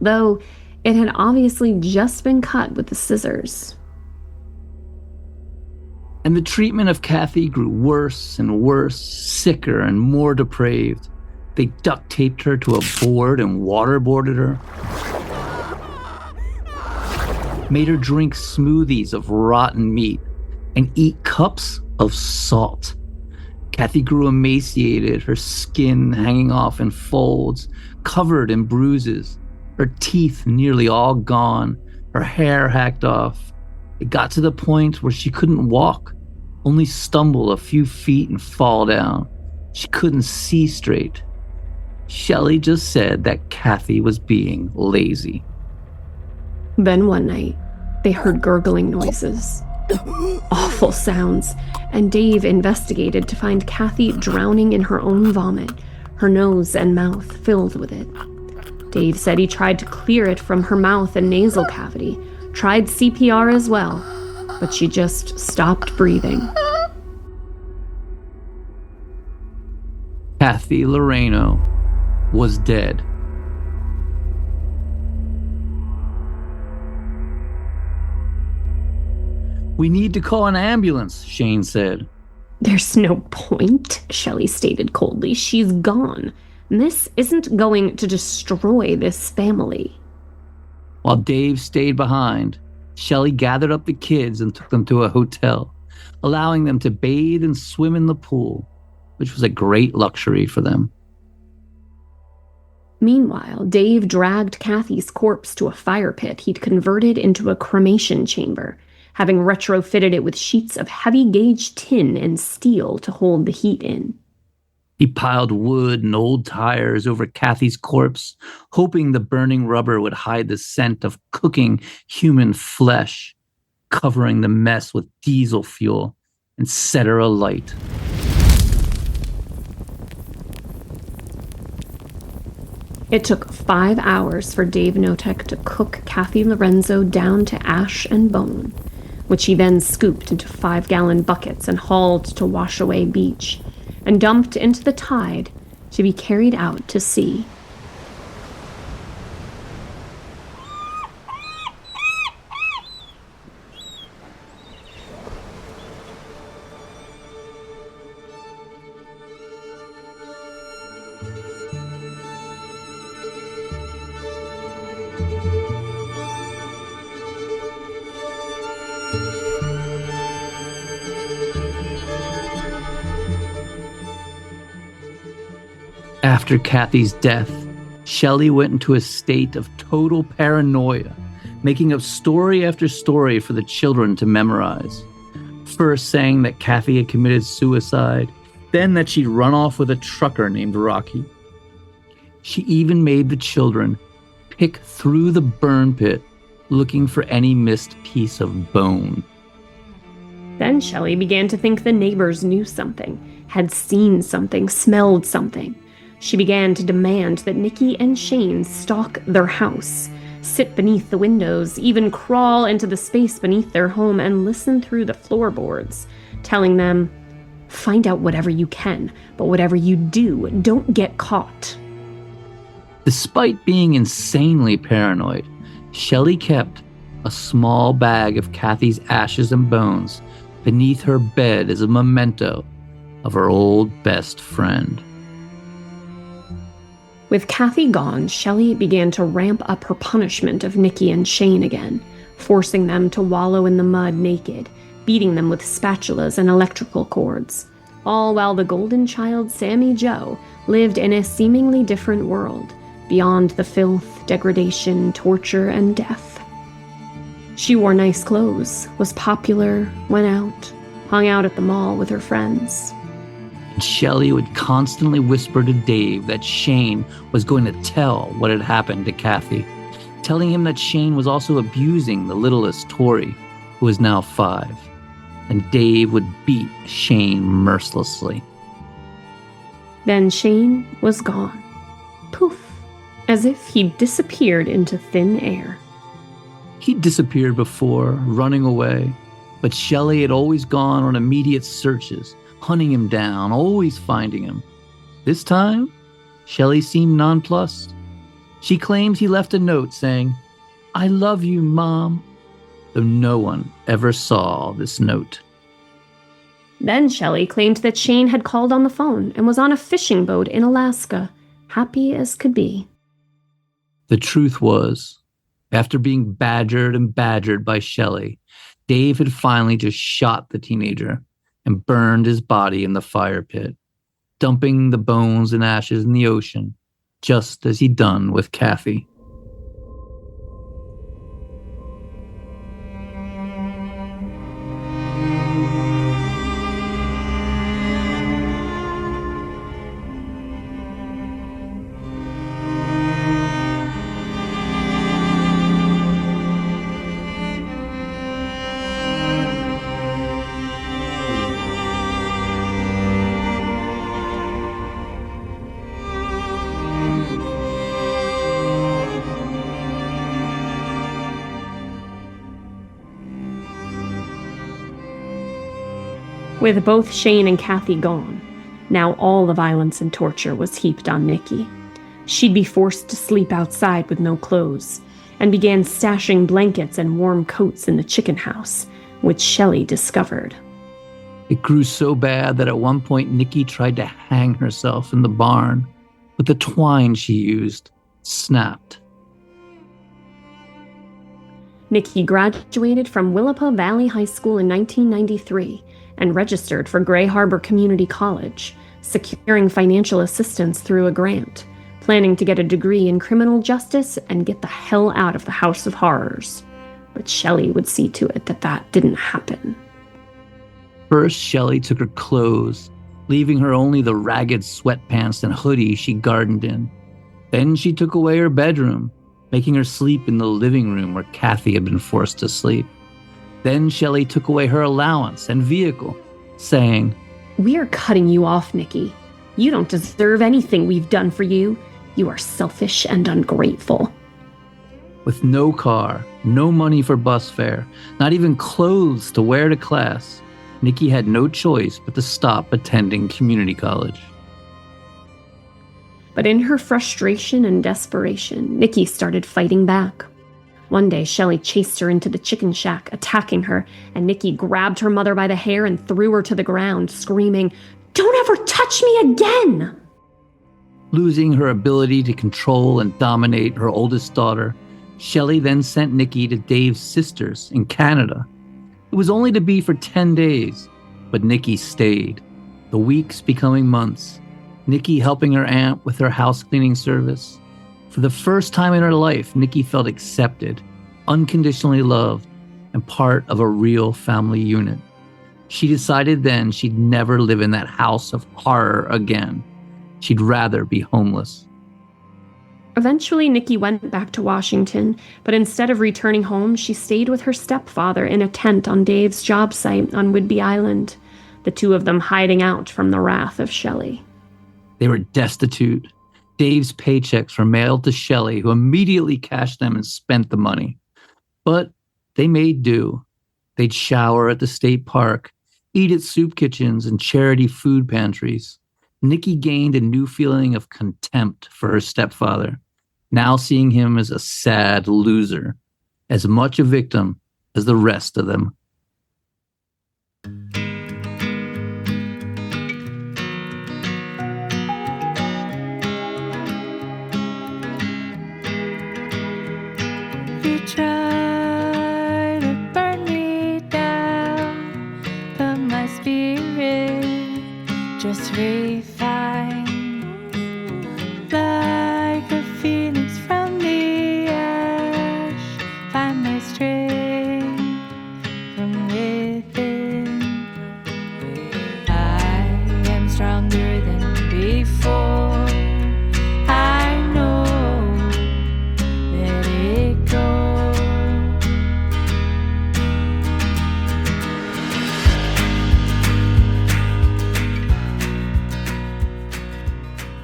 though it had obviously just been cut with the scissors. And the treatment of Kathy grew worse and worse, sicker and more depraved. They duct taped her to a board and waterboarded her, made her drink smoothies of rotten meat and eat cups of salt. Kathy grew emaciated, her skin hanging off in folds, covered in bruises, her teeth nearly all gone, her hair hacked off. It got to the point where she couldn't walk, only stumble a few feet and fall down. She couldn't see straight. Shelly just said that Kathy was being lazy. Then one night, they heard gurgling noises. Awful sounds, and Dave investigated to find Kathy drowning in her own vomit, her nose and mouth filled with it. Dave said he tried to clear it from her mouth and nasal cavity, tried CPR as well, but she just stopped breathing. Kathy Loreno was dead. "We need to call an ambulance," Shane said. "There's no point," Shelly stated coldly. "She's gone. This isn't going to destroy this family." While Dave stayed behind, Shelly gathered up the kids and took them to a hotel, allowing them to bathe and swim in the pool, which was a great luxury for them. Meanwhile, Dave dragged Kathy's corpse to a fire pit he'd converted into a cremation chamber, having retrofitted it with sheets of heavy-gauge tin and steel to hold the heat in. He piled wood and old tires over Kathy's corpse, hoping the burning rubber would hide the scent of cooking human flesh, covering the mess with diesel fuel and set her alight. It took 5 hours for Dave Knotek to cook Kathy Lorenzo down to ash and bone, which he then scooped into 5-gallon buckets and hauled to Washaway Beach, and dumped into the tide to be carried out to sea. After Kathy's death, Shelly went into a state of total paranoia, making up story after story for the children to memorize. First saying that Kathy had committed suicide, then that she'd run off with a trucker named Rocky. She even made the children pick through the burn pit looking for any missed piece of bone. Then Shelly began to think the neighbors knew something, had seen something, smelled something. She began to demand that Nikki and Shane stalk their house, sit beneath the windows, even crawl into the space beneath their home and listen through the floorboards, telling them, "Find out whatever you can, but whatever you do, don't get caught." Despite being insanely paranoid, Shelly kept a small bag of Kathy's ashes and bones beneath her bed as a memento of her old best friend. With Kathy gone, Shelly began to ramp up her punishment of Nikki and Shane again, forcing them to wallow in the mud naked, beating them with spatulas and electrical cords, all while the golden child Sammy Joe lived in a seemingly different world, beyond the filth, degradation, torture, and death. She wore nice clothes, was popular, went out, hung out at the mall with her friends. Shelly would constantly whisper to Dave that Shane was going to tell what had happened to Kathy, telling him that Shane was also abusing the littlest Tori, who was now 5, and Dave would beat Shane mercilessly. Then Shane was gone. Poof, as if he'd disappeared into thin air. He'd disappeared before, running away, but Shelly had always gone on immediate searches, hunting him down, always finding him. This time, Shelly seemed nonplussed. She claims he left a note saying, "I love you, Mom," though no one ever saw this note. Then Shelly claimed that Shane had called on the phone and was on a fishing boat in Alaska, happy as could be. The truth was, after being badgered and badgered by Shelly, Dave had finally just shot the teenager and burned his body in the fire pit, dumping the bones and ashes in the ocean, just as he'd done with Kathy. With both Shane and Kathy gone, Now all the violence and torture was heaped on Nikki. She'd be forced to sleep outside with no clothes, and began stashing blankets and warm coats in the chicken house, which Shelly discovered. It grew so bad that at one point Nikki tried to hang herself in the barn, but the twine she used snapped. Nikki graduated from Willapa Valley High School in 1993 and registered for Gray Harbor Community College, securing financial assistance through a grant, planning to get a degree in criminal justice and get the hell out of the House of Horrors. But Shelly would see to it that that didn't happen. First, Shelly took her clothes, leaving her only the ragged sweatpants and hoodie she gardened in. Then she took away her bedroom, making her sleep in the living room where Kathy had been forced to sleep. Then Shelly took away her allowance and vehicle, saying, "We are cutting you off, Nikki. You don't deserve anything we've done for you. You are selfish and ungrateful." With no car, no money for bus fare, not even clothes to wear to class, Nikki had no choice but to stop attending community college. But in her frustration and desperation, Nikki started fighting back. One day, Shelly chased her into the chicken shack, attacking her, and Nikki grabbed her mother by the hair and threw her to the ground, screaming, "Don't ever touch me again!" Losing her ability to control and dominate her oldest daughter, Shelly then sent Nikki to Dave's sisters in Canada. It was only to be for 10 days, but Nikki stayed, the weeks becoming months, Nikki helping her aunt with her house cleaning service. For the first time in her life, Nikki felt accepted, unconditionally loved, and part of a real family unit. She decided then she'd never live in that house of horror again. She'd rather be homeless. Eventually, Nikki went back to Washington, but instead of returning home, she stayed with her stepfather in a tent on Dave's job site on Whidbey Island, the two of them hiding out from the wrath of Shelly. They were destitute. Dave's paychecks were mailed to Shelly, who immediately cashed them and spent the money. But they made do. They'd shower at the state park, eat at soup kitchens and charity food pantries. Nikki gained a new feeling of contempt for her stepfather, now seeing him as a sad loser, as much a victim as the rest of them. You try to burn me down, but my spirit just refine like a phoenix from the ash. Find my strength from within. I am stronger than before. I know, let it go.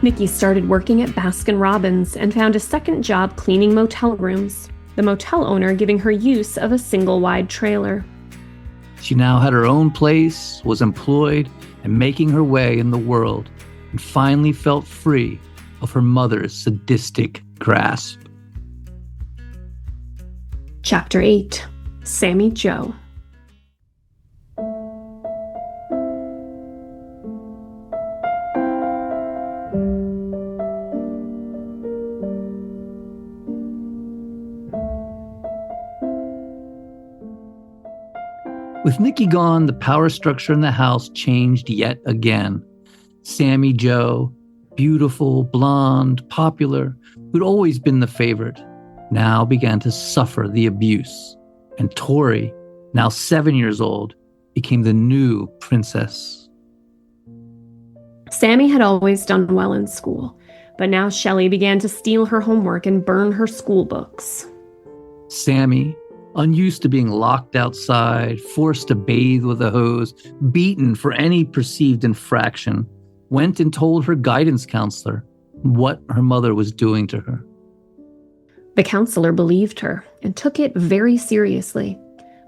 Nikki started working at Baskin-Robbins and found a second job cleaning motel rooms, the motel owner giving her use of a single-wide trailer. She now had her own place, was employed, and making her way in the world, and finally felt free of her mother's sadistic grasp. Chapter 8. Sammy Joe. With Nikki gone, the power structure in the house changed yet again. Sammy Joe, beautiful, blonde, popular, who'd always been the favorite, now began to suffer the abuse. And Tori, now 7 years old, became the new princess. Sammy had always done well in school, but now Shelly began to steal her homework and burn her school books. Sammy, unused to being locked outside, forced to bathe with a hose, beaten for any perceived infraction, went and told her guidance counselor what her mother was doing to her. The counselor believed her and took it very seriously.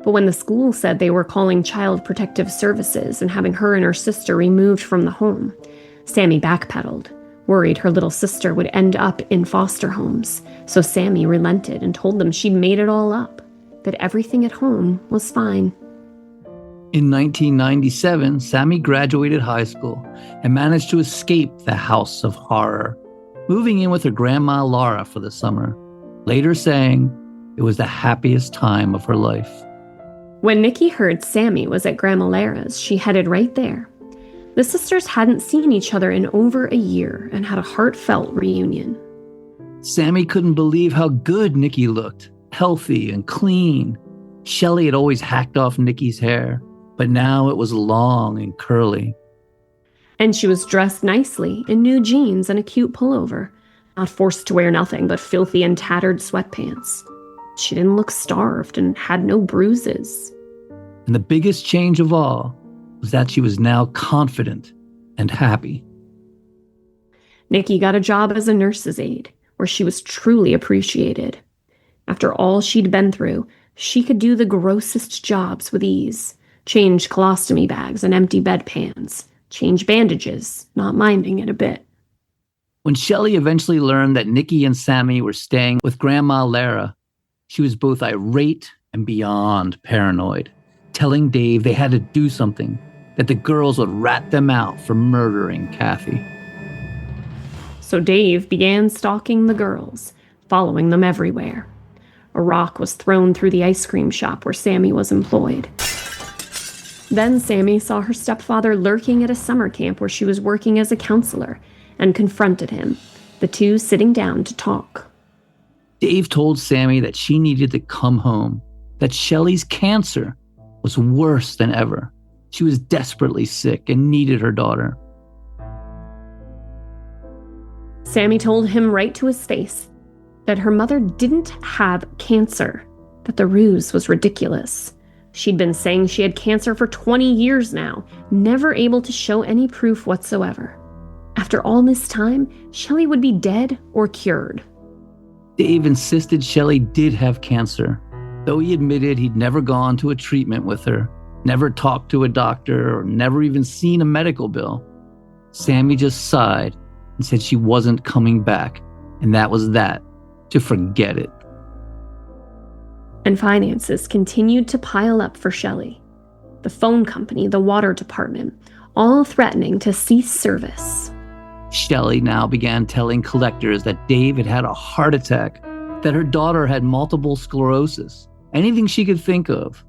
But when the school said they were calling Child Protective Services and having her and her sister removed from the home, Sammy backpedaled, worried her little sister would end up in foster homes, so Sammy relented and told them she'd made it all up, that everything at home was fine. In 1997, Sammy graduated high school and managed to escape the house of horror, moving in with her grandma Laura for the summer, later saying it was the happiest time of her life. When Nikki heard Sammy was at Grandma Lara's, she headed right there. The sisters hadn't seen each other in over a year and had a heartfelt reunion. Sammy couldn't believe how good Nikki looked, healthy and clean. Shelly had always hacked off Nikki's hair, but now it was long and curly. And she was dressed nicely in new jeans and a cute pullover, not forced to wear nothing but filthy and tattered sweatpants. She didn't look starved and had no bruises. And the biggest change of all was that she was now confident and happy. Nikki got a job as a nurse's aide, where she was truly appreciated. After all she'd been through, she could do the grossest jobs with ease. Change colostomy bags and empty bedpans. Change bandages, not minding it a bit. When Shelly eventually learned that Nikki and Sammy were staying with Grandma Lara, she was both irate and beyond paranoid, telling Dave they had to do something, that the girls would rat them out for murdering Kathy. So Dave began stalking the girls, following them everywhere. A rock was thrown through the ice cream shop where Sammy was employed. Then Sammy saw her stepfather lurking at a summer camp where she was working as a counselor and confronted him, the two sitting down to talk. Dave told Sammy that she needed to come home, that Shelly's cancer was worse than ever. She was desperately sick and needed her daughter. Sammy told him right to his face that her mother didn't have cancer, that the ruse was ridiculous. She'd been saying she had cancer for 20 years now, never able to show any proof whatsoever. After all this time, Shelly would be dead or cured. Dave insisted Shelly did have cancer, though he admitted he'd never gone to a treatment with her, never talked to a doctor, or never even seen a medical bill. Sammy just sighed and said she wasn't coming back, and that was that, to forget it. And finances continued to pile up for Shelly. The phone company, the water department, all threatening to cease service. Shelly now began telling collectors that Dave had had a heart attack, that her daughter had multiple sclerosis, anything she could think of.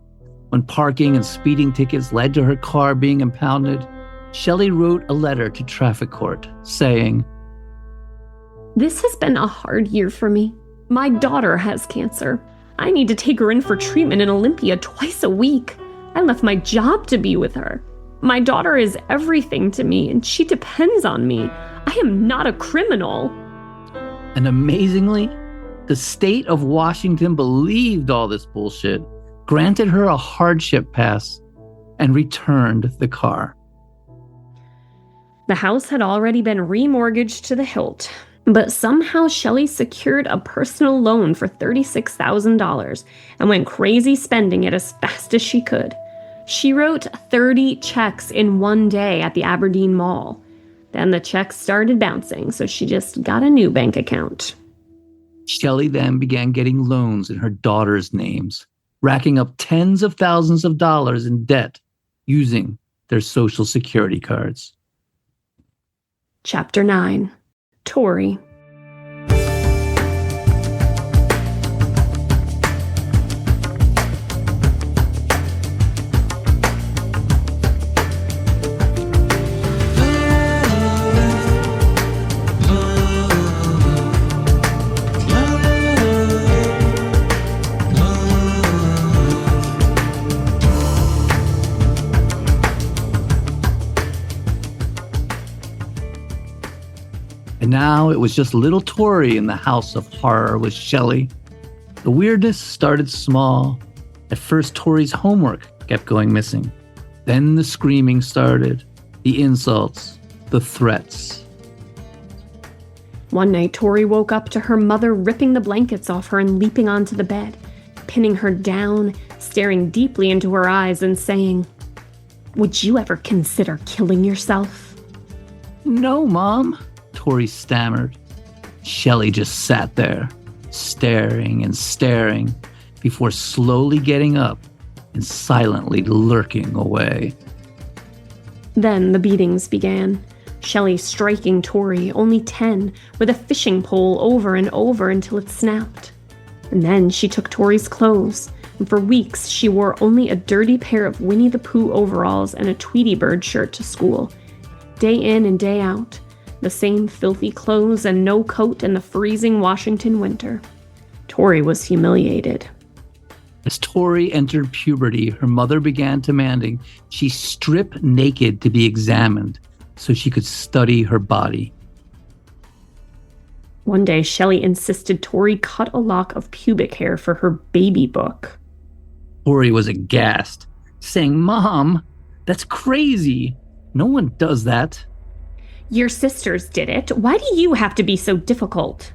When parking and speeding tickets led to her car being impounded, Shelly wrote a letter to traffic court saying, "This has been a hard year for me. My daughter has cancer. I need to take her in for treatment in Olympia twice a week. I left my job to be with her. My daughter is everything to me, and she depends on me. I am not a criminal." And amazingly, the state of Washington believed all this bullshit, granted her a hardship pass, and returned the car. The house had already been remortgaged to the hilt, but somehow Shelly secured a personal loan for $36,000 and went crazy spending it as fast as she could. She wrote 30 checks in one day at the Aberdeen Mall. Then the checks started bouncing, so she just got a new bank account. Shelly then began getting loans in her daughter's names, racking up tens of thousands of dollars in debt using their Social Security cards. Chapter 9. Tori. And now it was just little Tori in the house of horror with Shelly. The weirdness started small. At first, Tori's homework kept going missing. Then the screaming started, the insults, the threats. One night, Tori woke up to her mother ripping the blankets off her and leaping onto the bed, pinning her down, staring deeply into her eyes and saying, "Would you ever consider killing yourself?" No, Mom, Tori stammered. Shelly just sat there, staring and staring, before slowly getting up and silently lurking away. Then the beatings began. Shelly striking Tori, only 10, with a fishing pole over and over until it snapped. And then she took Tori's clothes, and for weeks she wore only a dirty pair of Winnie the Pooh overalls and a Tweety Bird shirt to school. Day in and day out, the same filthy clothes and no coat in the freezing Washington winter. Tori was humiliated. As Tori entered puberty, her mother began demanding she strip naked to be examined so she could study her body. One day, Shelly insisted Tori cut a lock of pubic hair for her baby book. Tori was aghast, saying, "Mom, that's crazy. No one does that." Your sisters did it. Why do you have to be so difficult?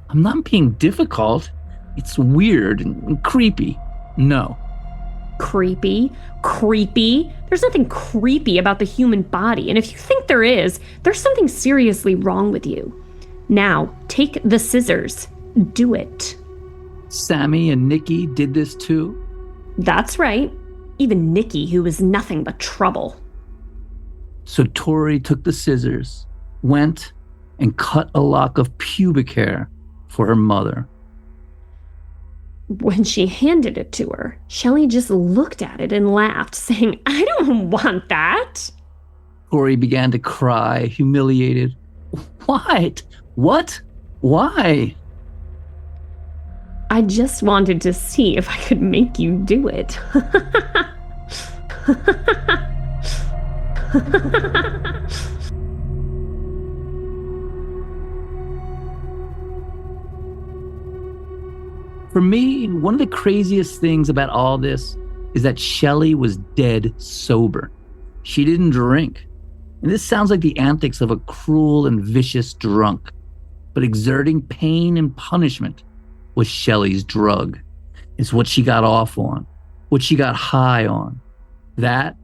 I'm not being difficult. It's weird and creepy. No. Creepy? Creepy? There's nothing creepy about the human body, and if you think there is, there's something seriously wrong with you. Now, take the scissors. Do it. Sammy and Nikki did this too? That's right. Even Nikki, who was nothing but trouble. So Tori took the scissors, went, and cut a lock of pubic hair for her mother. When she handed it to her, Shelly just looked at it and laughed, saying, "I don't want that." Tori began to cry, humiliated. What? What? Why? I just wanted to see if I could make you do it. For me, one of the craziest things about all this is that Shelly was dead sober. She didn't drink. And this sounds like the antics of a cruel and vicious drunk. But exerting pain and punishment was Shelly's drug. It's what she got off on, what she got high on. That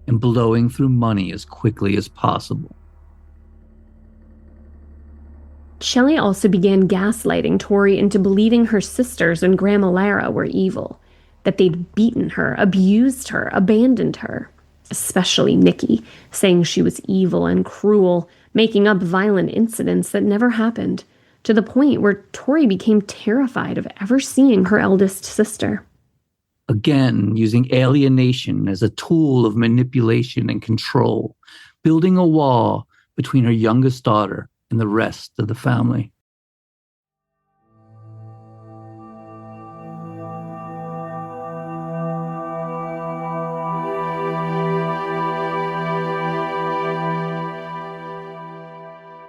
and blowing through money as quickly as possible. Shelly also began gaslighting Tori into believing her sisters and Grandma Lara were evil, that they'd beaten her, abused her, abandoned her. Especially Nikki, saying she was evil and cruel, making up violent incidents that never happened, to the point where Tori became terrified of ever seeing her eldest sister. Again, using alienation as a tool of manipulation and control, building a wall between her youngest daughter and the rest of the family.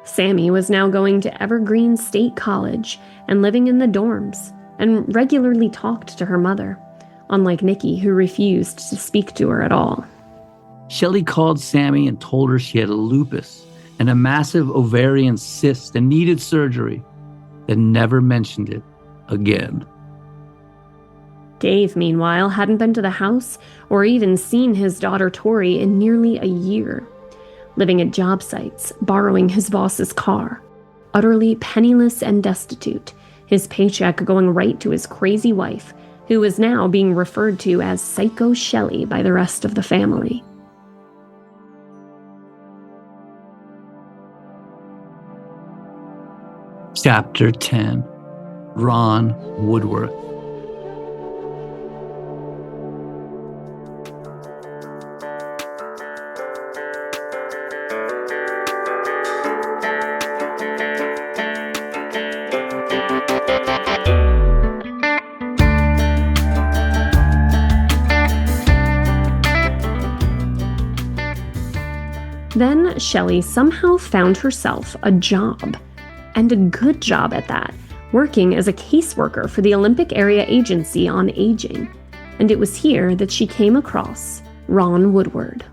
Sammy was now going to Evergreen State College and living in the dorms, and regularly talked to her mother, unlike Nikki, who refused to speak to her at all. Shelly called Sammy and told her she had a lupus and a massive ovarian cyst and needed surgery, then never mentioned it again. Dave, meanwhile, hadn't been to the house or even seen his daughter Tori in nearly a year, living at job sites, borrowing his boss's car, utterly penniless and destitute, his paycheck going right to his crazy wife, who was now being referred to as Psycho Shelly by the rest of the family. Chapter 10. Ron Woodworth. Then Shelly somehow found herself a job, and a good job at that, working as a caseworker for the Olympic Area Agency on Aging. And it was here that she came across Ron Woodward.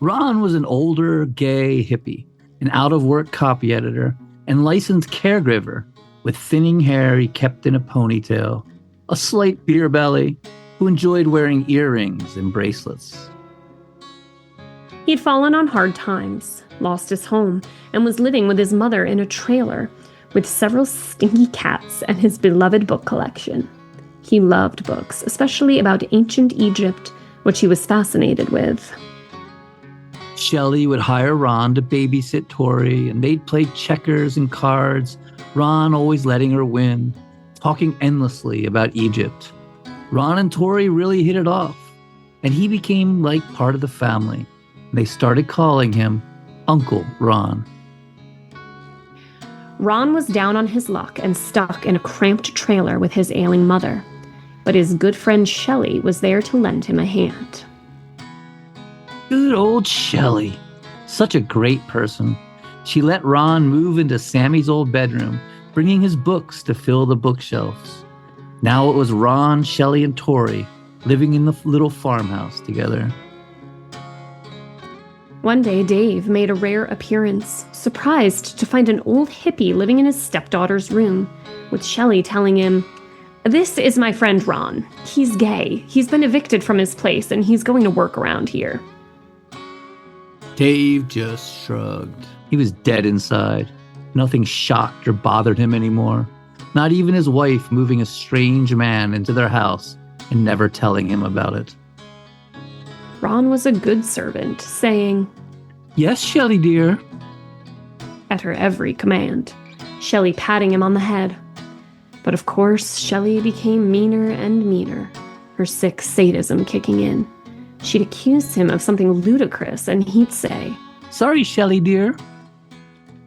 Ron was an older, gay hippie, an out-of-work copy editor, and licensed caregiver with thinning hair he kept in a ponytail, a slight beer belly, who enjoyed wearing earrings and bracelets. He'd fallen on hard times, lost his home, and was living with his mother in a trailer with several stinky cats and his beloved book collection. He loved books, especially about ancient Egypt, which he was fascinated with. Shelly would hire Ron to babysit Tori, and they'd play checkers and cards, Ron always letting her win, talking endlessly about Egypt. Ron and Tori really hit it off, and he became like part of the family. They started calling him Uncle Ron. Ron was down on his luck and stuck in a cramped trailer with his ailing mother, but his good friend Shelly was there to lend him a hand. Good old Shelly. Such a great person. She let Ron move into Sammy's old bedroom, bringing his books to fill the bookshelves. Now it was Ron, Shelly, and Tori living in the little farmhouse together. One day, Dave made a rare appearance, surprised to find an old hippie living in his stepdaughter's room, with Shelly telling him, "This is my friend Ron. He's gay. He's been evicted from his place, and he's going to work around here." Dave just shrugged. He was dead inside. Nothing shocked or bothered him anymore. Not even his wife moving a strange man into their house and never telling him about it. Ron was a good servant, saying, "Yes, Shelly dear," at her every command, Shelly patting him on the head. But of course, Shelly became meaner and meaner, her sick sadism kicking in. She'd accuse him of something ludicrous, and he'd say, "Sorry, Shelly dear."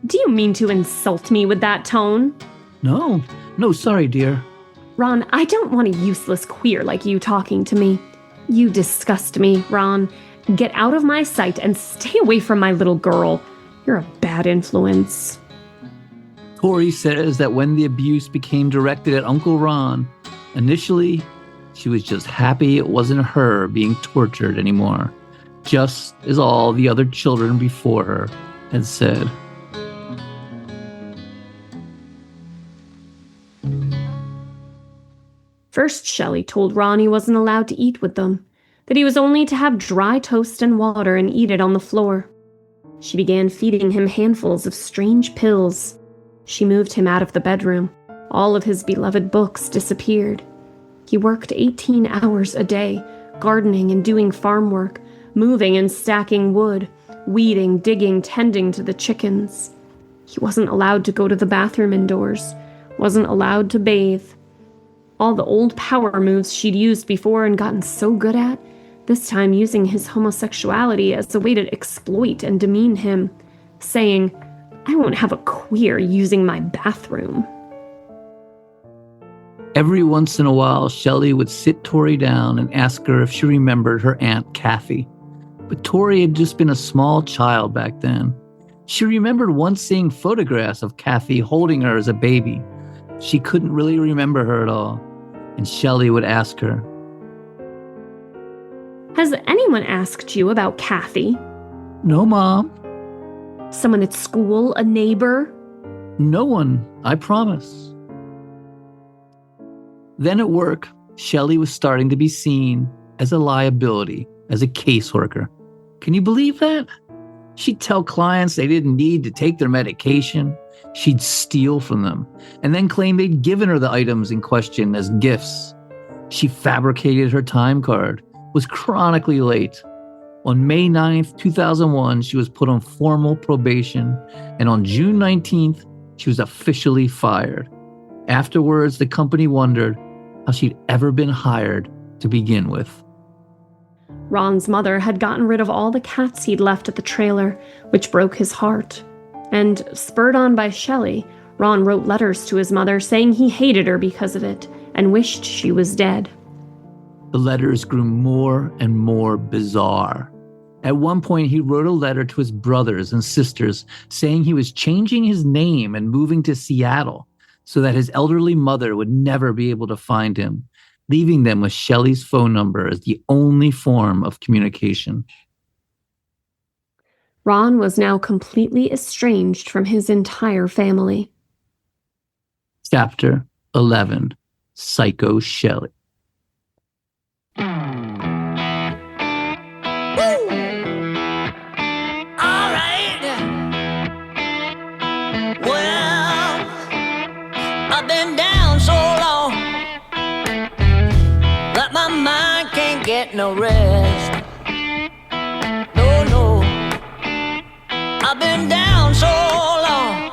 "Do you mean to insult me with that tone?" No, sorry, dear." "Ron, I don't want a useless queer like you talking to me. You disgust me, Ron. Get out of my sight and stay away from my little girl. You're a bad influence." Tori says that when the abuse became directed at Uncle Ron, initially, she was just happy it wasn't her being tortured anymore, just as all the other children before her had said. First, Shelly told Ron he wasn't allowed to eat with them, that he was only to have dry toast and water and eat it on the floor. She began feeding him handfuls of strange pills. She moved him out of the bedroom. All of his beloved books disappeared. He worked 18 hours a day, gardening and doing farm work, moving and stacking wood, weeding, digging, tending to the chickens. He wasn't allowed to go to the bathroom indoors, wasn't allowed to bathe. All the old power moves she'd used before and gotten so good at, this time using his homosexuality as a way to exploit and demean him, saying, "I won't have a queer using my bathroom." Every once in a while, Shelly would sit Tori down and ask her if she remembered her Aunt Kathy. But Tori had just been a small child back then. She remembered once seeing photographs of Kathy holding her as a baby. She couldn't really remember her at all. And Shelly would ask her, "Has anyone asked you about Kathy? "No, Mom." Someone at school? A neighbor?" "No one, I promise." Then at work, Shelly was starting to be seen as a liability, as a caseworker. Can you believe that? She'd tell clients they didn't need to take their medication. She'd steal from them and then claim they'd given her the items in question as gifts. She fabricated her time card, was chronically late. On May 9th, 2001, she was put on formal probation, and on June 19th, she was officially fired. Afterwards, the company wondered how she'd ever been hired to begin with. Ron's mother had gotten rid of all the cats he'd left at the trailer, which broke his heart. And, spurred on by Shelly, Ron wrote letters to his mother saying he hated her because of it and wished she was dead. The letters grew more and more bizarre. At one point, he wrote a letter to his brothers and sisters saying he was changing his name and moving to Seattle so that his elderly mother would never be able to find him, leaving them with Shelly's phone number as the only form of communication. Ron was now completely estranged from his entire family. Chapter 11, Psycho Shelly. Well, I've been down so long that my mind can't get no rest. No, no. I've been down so long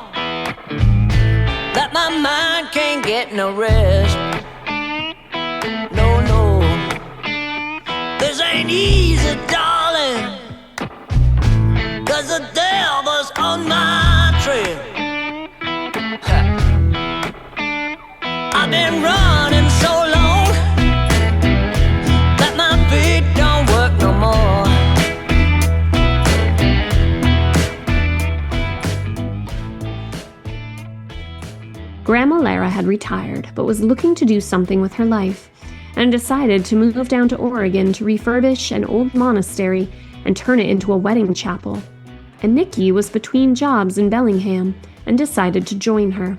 that my mind can't get no rest. No, no. This ain't easy, darling, 'cause the devil's on my trail. I've been running so long that my feet don't work no more. Grandma Lara had retired, but was looking to do something with her life, and decided to move down to Oregon to refurbish an old monastery and turn it into a wedding chapel. And Nikki was between jobs in Bellingham and decided to join her.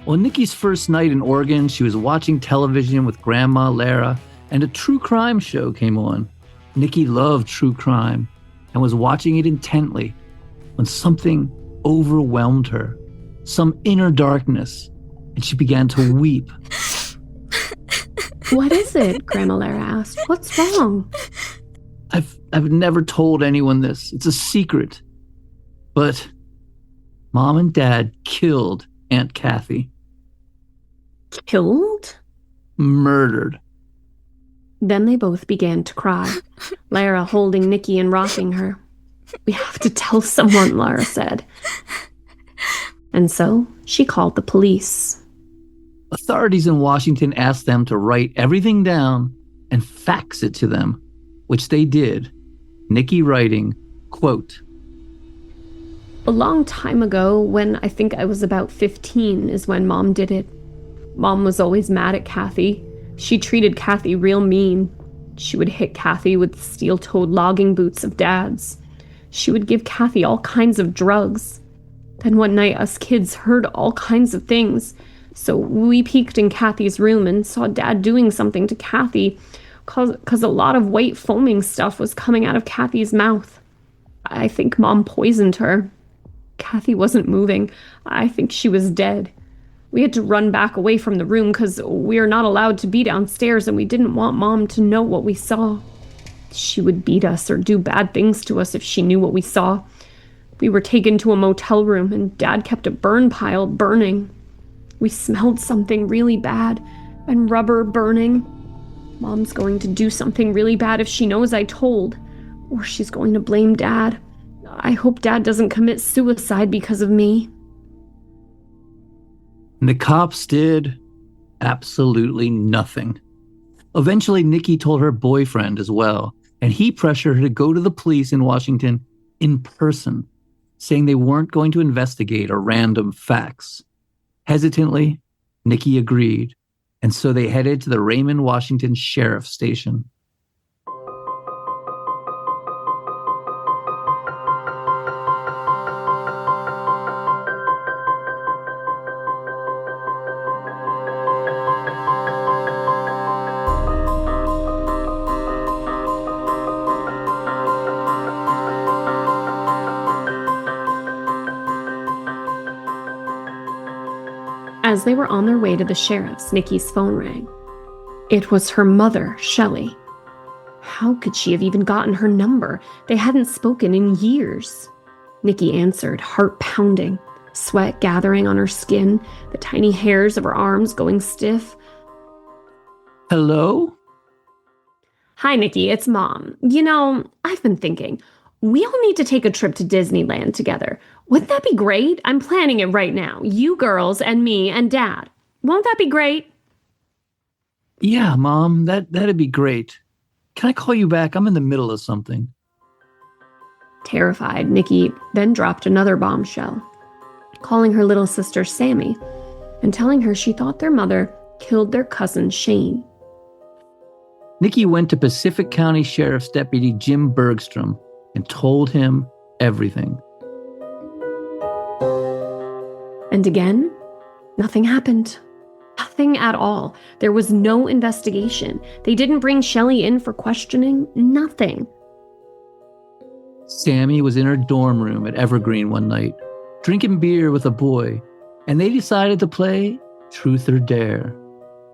On Nikki's first night in Oregon, she was watching television with Grandma Lara, and a true crime show came on. Nikki loved true crime and was watching it intently when something overwhelmed her, some inner darkness, and she began to weep. What is it? Grandma Lara asked. What's wrong? I've never told anyone this. It's a secret. But Mom and Dad killed Aunt Kathy. Killed? Murdered. Then they both began to cry, Lara holding Nikki and rocking her. We have to tell someone, Lara said. And so she called the police. Authorities in Washington asked them to write everything down and fax it to them, which they did. Nikki writing, quote, "A long time ago, when I think I was about 15, is when Mom did it. Mom was always mad at Kathy. She treated Kathy real mean. She would hit Kathy with steel-toed logging boots of Dad's. She would give Kathy all kinds of drugs. Then one night, us kids heard all kinds of things. So we peeked in Kathy's room and saw Dad doing something to Kathy, cause a lot of white foaming stuff was coming out of Kathy's mouth. I think Mom poisoned her. Kathy wasn't moving. I think she was dead. We had to run back away from the room because we're not allowed to be downstairs, and we didn't want Mom to know what we saw. She would beat us or do bad things to us if she knew what we saw. We were taken to a motel room, and Dad kept a burn pile burning. We smelled something really bad, and rubber burning. Mom's going to do something really bad if she knows I told, or she's going to blame Dad. I hope Dad doesn't commit suicide because of me." And the cops did absolutely nothing. Eventually, Nikki told her boyfriend as well, and he pressured her to go to the police in Washington in person, saying they weren't going to investigate a random fax. Hesitantly, Nikki agreed, and so they headed to the Raymond, Washington Sheriff's Station. As they were on their way to the sheriff's, Nikki's phone rang. It was her mother, Shelly. How could she have even gotten her number? They hadn't spoken in years. Nikki answered, heart pounding, sweat gathering on her skin, the tiny hairs of her arms going stiff. Hello? "Hi, Nikki, it's Mom. You know, I've been thinking, we all need to take a trip to Disneyland together. Wouldn't that be great? I'm planning it right now. You girls and me and Dad. Won't that be great?" Yeah, Mom, that'd be great. Can I call you back? I'm in the middle of something. Terrified, Nikki then dropped another bombshell, calling her little sister Sammy and telling her she thought their mother killed their cousin Shane. Nikki went to Pacific County Sheriff's Deputy Jim Bergstrom and told him everything. And again, nothing happened. Nothing at all. There was no investigation. They didn't bring Shelly in for questioning. Nothing. Sammy was in her dorm room at Evergreen one night, drinking beer with a boy, and they decided to play Truth or Dare.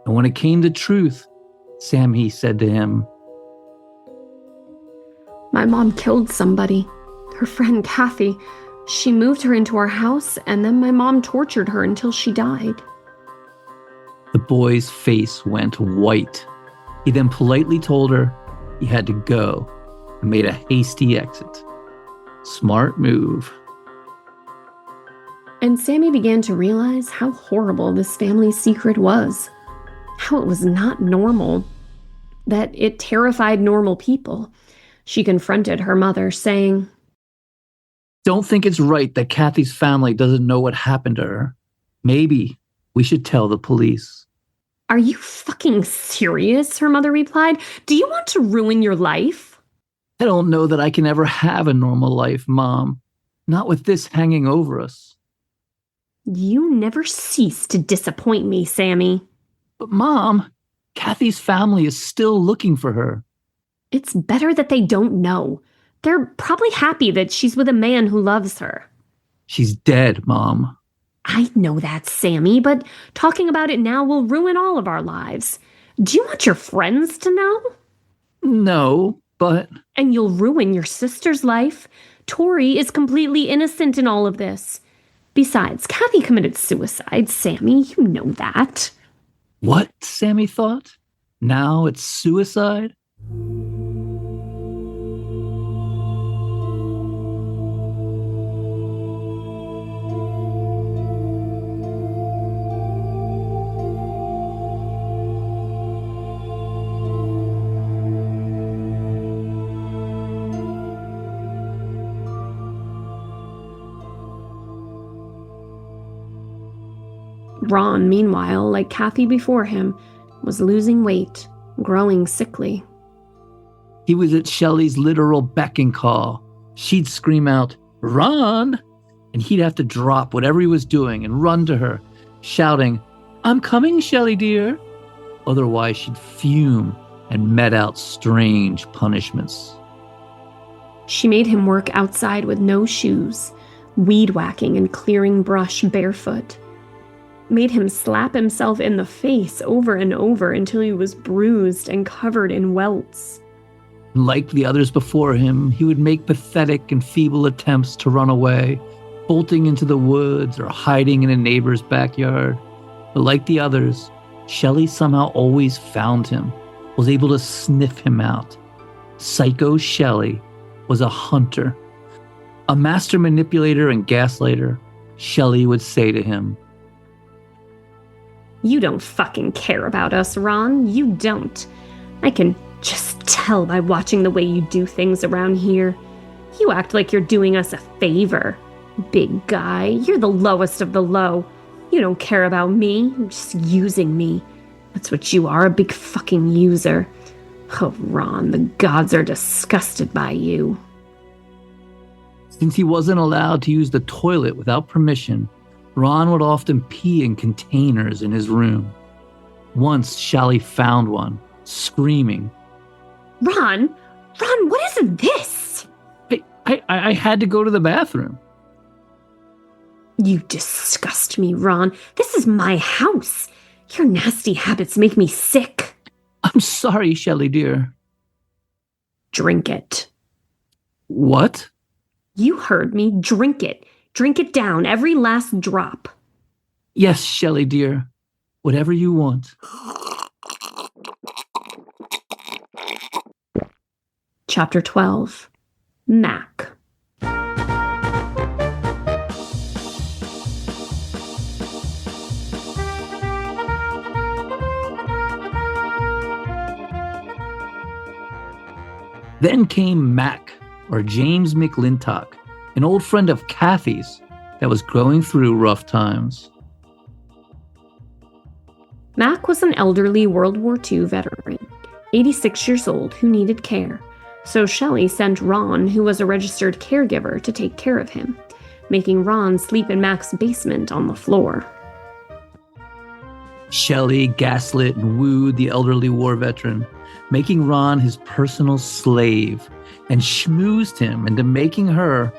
And when it came to truth, Sammy said to him, My mom killed somebody. Her friend Kathy. She moved her into our house, and then my mom tortured her until she died. The boy's face went white. He then politely told her he had to go and made a hasty exit. Smart move. And Sammy began to realize how horrible this family's secret was. How it was not normal. That it terrified normal people. She confronted her mother, saying, Don't think it's right that Kathy's family doesn't know what happened to her. Maybe we should tell the police. Are you fucking serious? Her mother replied. Do you want to ruin your life? I don't know that I can ever have a normal life, Mom. Not with this hanging over us. You never cease to disappoint me, Sammy. But Mom, Kathy's family is still looking for her. It's better that they don't know. They're probably happy that she's with a man who loves her. She's dead, Mom. I know that, Sammy, but talking about it now will ruin all of our lives. Do you want your friends to know? No, but... And you'll ruin your sister's life. Tori is completely innocent in all of this. Besides, Kathy committed suicide, Sammy. You know that. What, Sammy thought? Now it's suicide? Ron, meanwhile, like Kathy before him, was losing weight, growing sickly. He was at Shelly's literal beck and call. She'd scream out, Ron! And he'd have to drop whatever he was doing and run to her, shouting, I'm coming, Shelly dear. Otherwise, she'd fume and met out strange punishments. She made him work outside with no shoes, weed whacking and clearing brush barefoot. Made him slap himself in the face over and over until he was bruised and covered in welts. Like the others before him, he would make pathetic and feeble attempts to run away, bolting into the woods or hiding in a neighbor's backyard. But like the others, Shelly somehow always found him, was able to sniff him out. Psycho Shelly was a hunter. A master manipulator and gaslighter, Shelly would say to him, You don't fucking care about us, Ron. You don't. I can just tell by watching the way you do things around here. You act like you're doing us a favor. Big guy, you're the lowest of the low. You don't care about me. You're just using me. That's what you are, a big fucking user. Oh, Ron, the gods are disgusted by you. Since he wasn't allowed to use the toilet without permission, Ron would often pee in containers in his room. Once, Shelly found one, screaming, Ron, what is this? I had to go to the bathroom. You disgust me, Ron. This is my house. Your nasty habits make me sick. I'm sorry, Shelly dear. Drink it. What? You heard me. Drink it. Drink it down, every last drop. Yes, Shelly dear. Whatever you want. Chapter 12. Mac. Then came Mac, or James McLintock, an old friend of Kathy's that was going through rough times. Mac was an elderly World War II veteran, 86 years old, who needed care. So Shelly sent Ron, who was a registered caregiver, to take care of him, making Ron sleep in Mac's basement on the floor. Shelly gaslit and wooed the elderly war veteran, making Ron his personal slave, and schmoozed him into making her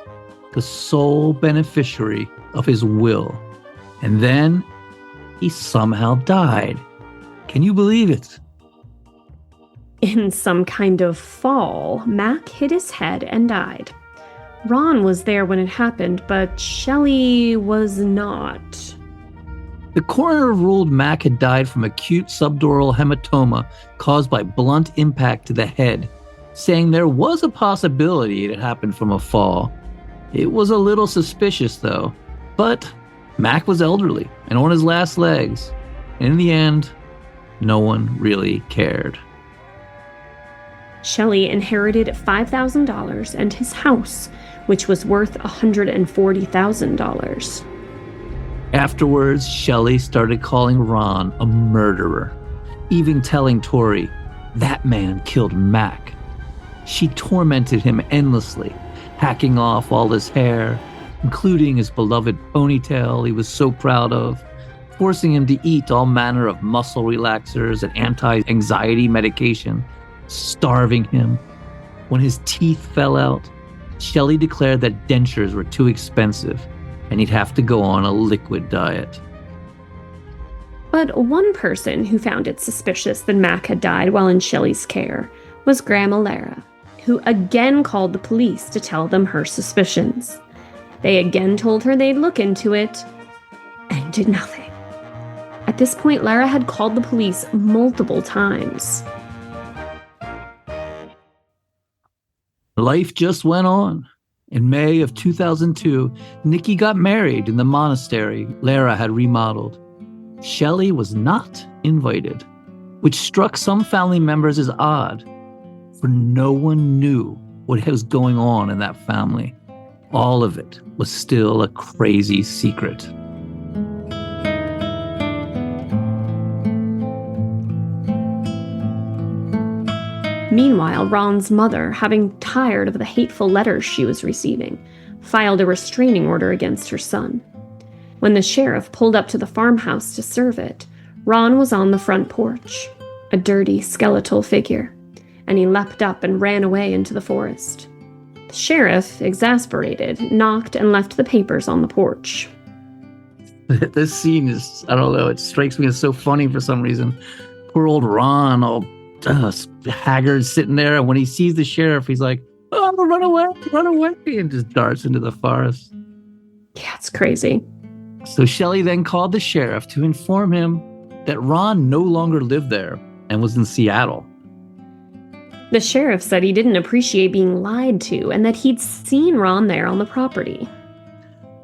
the sole beneficiary of his will. And then he somehow died. Can you believe it? In some kind of fall, Mac hit his head and died. Ron was there when it happened, but Shelly was not. The coroner ruled Mac had died from acute subdural hematoma caused by blunt impact to the head, saying there was a possibility it happened from a fall. It was a little suspicious, though, but Mac was elderly and on his last legs, and in the end, no one really cared. Shelly inherited $5,000 and his house, which was worth $140,000. Afterwards, Shelly started calling Ron a murderer, even telling Tori, that man killed Mac. She tormented him endlessly, hacking off all his hair, including his beloved ponytail he was so proud of, forcing him to eat all manner of muscle relaxers and anti-anxiety medication, starving him. When his teeth fell out, Shelly declared that dentures were too expensive and he'd have to go on a liquid diet. But one person who found it suspicious that Mac had died while in Shelly's care was Grandma Lara, who again called the police to tell them her suspicions. They again told her they'd look into it and did nothing. At this point, Lara had called the police multiple times. Life just went on. In May of 2002, Nikki got married in the monastery Lara had remodeled. Shelly was not invited, which struck some family members as odd, for no one knew what was going on in that family. All of it was still a crazy secret. Meanwhile, Ron's mother, having tired of the hateful letters she was receiving, filed a restraining order against her son. When the sheriff pulled up to the farmhouse to serve it, Ron was on the front porch, a dirty, skeletal figure, and he leapt up and ran away into the forest. The sheriff, exasperated, knocked and left the papers on the porch. This scene is, I don't know, it strikes me as so funny for some reason. Poor old Ron, all haggard, sitting there, and when he sees the sheriff, he's like, oh, run away, and just darts into the forest. Yeah, it's crazy. So Shelly then called the sheriff to inform him that Ron no longer lived there and was in Seattle. The sheriff said he didn't appreciate being lied to and that he'd seen Ron there on the property.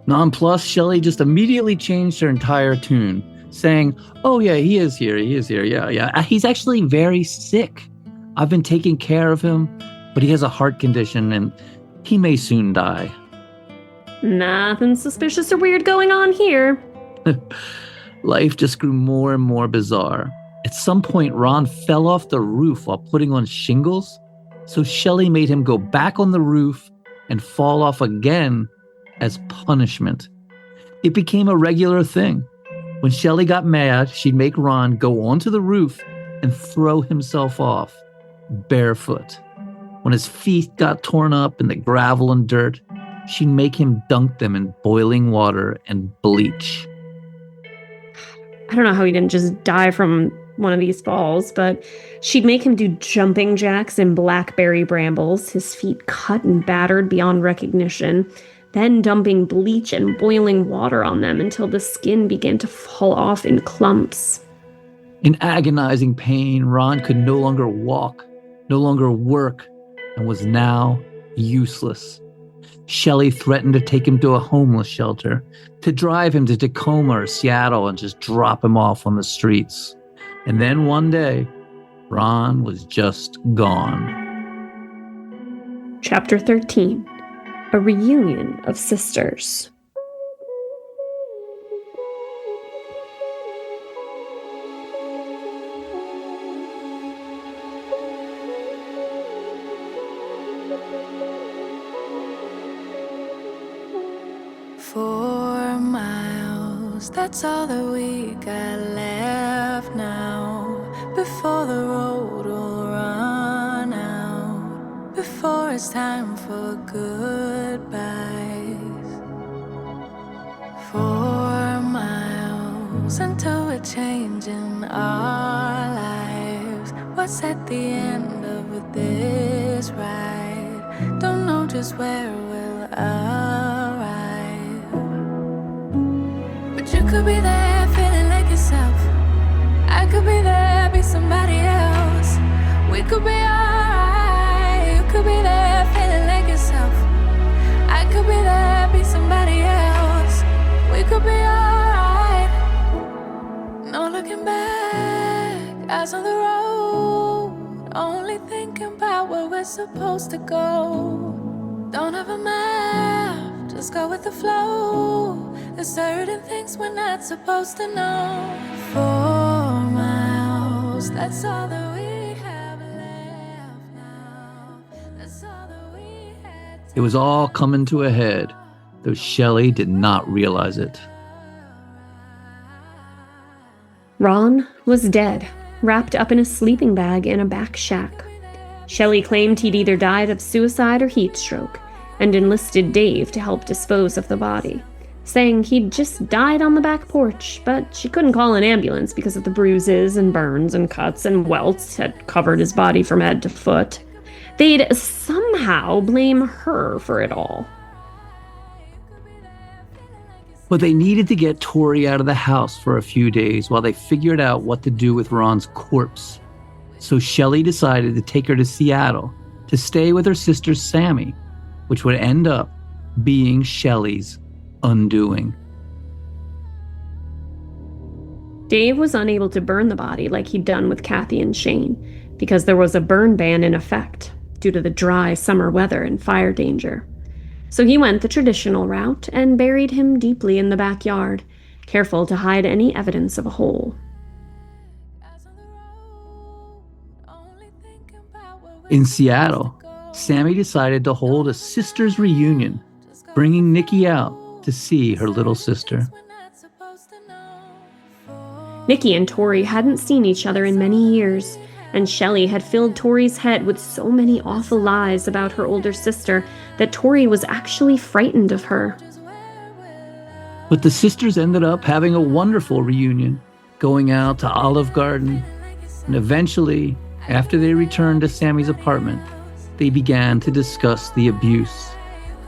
Nonplussed, Shelly just immediately changed her entire tune, saying, oh yeah, he is here, yeah. He's actually very sick. I've been taking care of him, but he has a heart condition and he may soon die. Nothing suspicious or weird going on here. Life just grew more and more bizarre. At some point, Ron fell off the roof while putting on shingles, so Shelly made him go back on the roof and fall off again as punishment. It became a regular thing. When Shelly got mad, she'd make Ron go onto the roof and throw himself off, barefoot. When his feet got torn up in the gravel and dirt, she'd make him dunk them in boiling water and bleach. I don't know how he didn't just die from one of these falls, but she'd make him do jumping jacks in blackberry brambles, his feet cut and battered beyond recognition, then dumping bleach and boiling water on them until the skin began to fall off in clumps. In agonizing pain, Ron could no longer walk, no longer work, and was now useless. Shelly threatened to take him to a homeless shelter, to drive him to Tacoma or Seattle and just drop him off on the streets. And then one day, Ron was just gone. Chapter 13. A reunion of sisters. That's all that we got left now. Before the road will run out. Before it's time for goodbyes. until we're changing our lives. What's at the end of this ride? Don't know just where we'll arrive. But you could be there feeling like yourself. I could be there, be somebody else. We could be alright. You could be there feeling like yourself. I could be there, be somebody else. We could be alright. No looking back, eyes on the road. Only thinking about where we're supposed to go. Don't have a map, just go with the flow. There's certain things we're not supposed to know. 4 miles, that's all that we have left now. That's all that we had. It was all coming to a head, though Shelly did not realize it. Ron was dead, wrapped up in a sleeping bag in a back shack. Shelly claimed he'd either died of suicide or heat stroke, and enlisted Dave to help dispose of the body, saying he'd just died on the back porch, but she couldn't call an ambulance because of the bruises and burns and cuts and welts that covered his body from head to foot. They'd somehow blame her for it all. But they needed to get Tori out of the house for a few days while they figured out what to do with Ron's corpse. So Shelly decided to take her to Seattle to stay with her sister Sammy, which would end up being Shelly's undoing. Dave was unable to burn the body like he'd done with Kathy and Shane because there was a burn ban in effect due to the dry summer weather and fire danger. So he went the traditional route and buried him deeply in the backyard, careful to hide any evidence of a hole. In Seattle, Sammy decided to hold a sisters reunion, bringing Nikki out to see her little sister. Nikki and Tori hadn't seen each other in many years, and Shelly had filled Tori's head with so many awful lies about her older sister that Tori was actually frightened of her. But the sisters ended up having a wonderful reunion, going out to Olive Garden, and eventually, after they returned to Sammy's apartment, they began to discuss the abuse,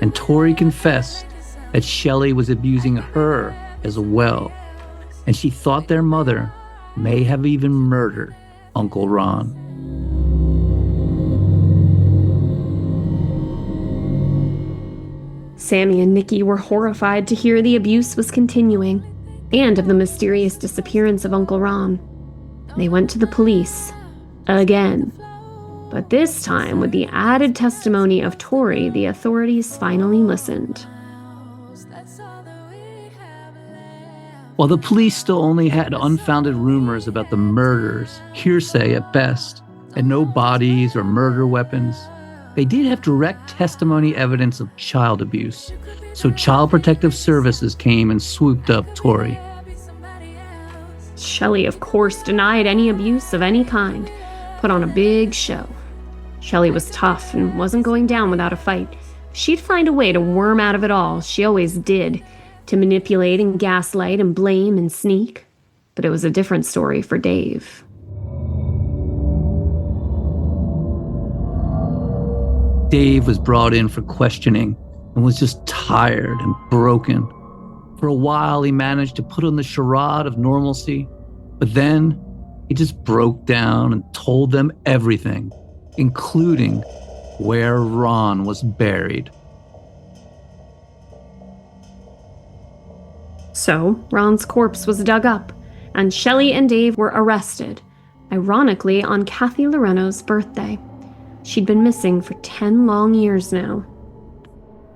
and Tori confessed that Shelly was abusing her as well, and she thought their mother may have even murdered Uncle Ron. Sammy and Nikki were horrified to hear the abuse was continuing, and of the mysterious disappearance of Uncle Ron. They went to the police, again. But this time, with the added testimony of Tori, the authorities finally listened. While the police still only had unfounded rumors about the murders, hearsay at best, and no bodies or murder weapons, they did have direct testimony evidence of child abuse, so Child Protective Services came and swooped up Tori. Shelly, of course, denied any abuse of any kind, put on a big show. Shelly was tough and wasn't going down without a fight. She'd find a way to worm out of it all, she always did, to manipulate and gaslight and blame and sneak. But it was a different story for Dave. Dave was brought in for questioning and was just tired and broken. For a while, he managed to put on the charade of normalcy, but then he just broke down and told them everything, including where Ron was buried. So, Ron's corpse was dug up, and Shelly and Dave were arrested, ironically on Kathy Loreno's birthday. She'd been missing for 10 long years now.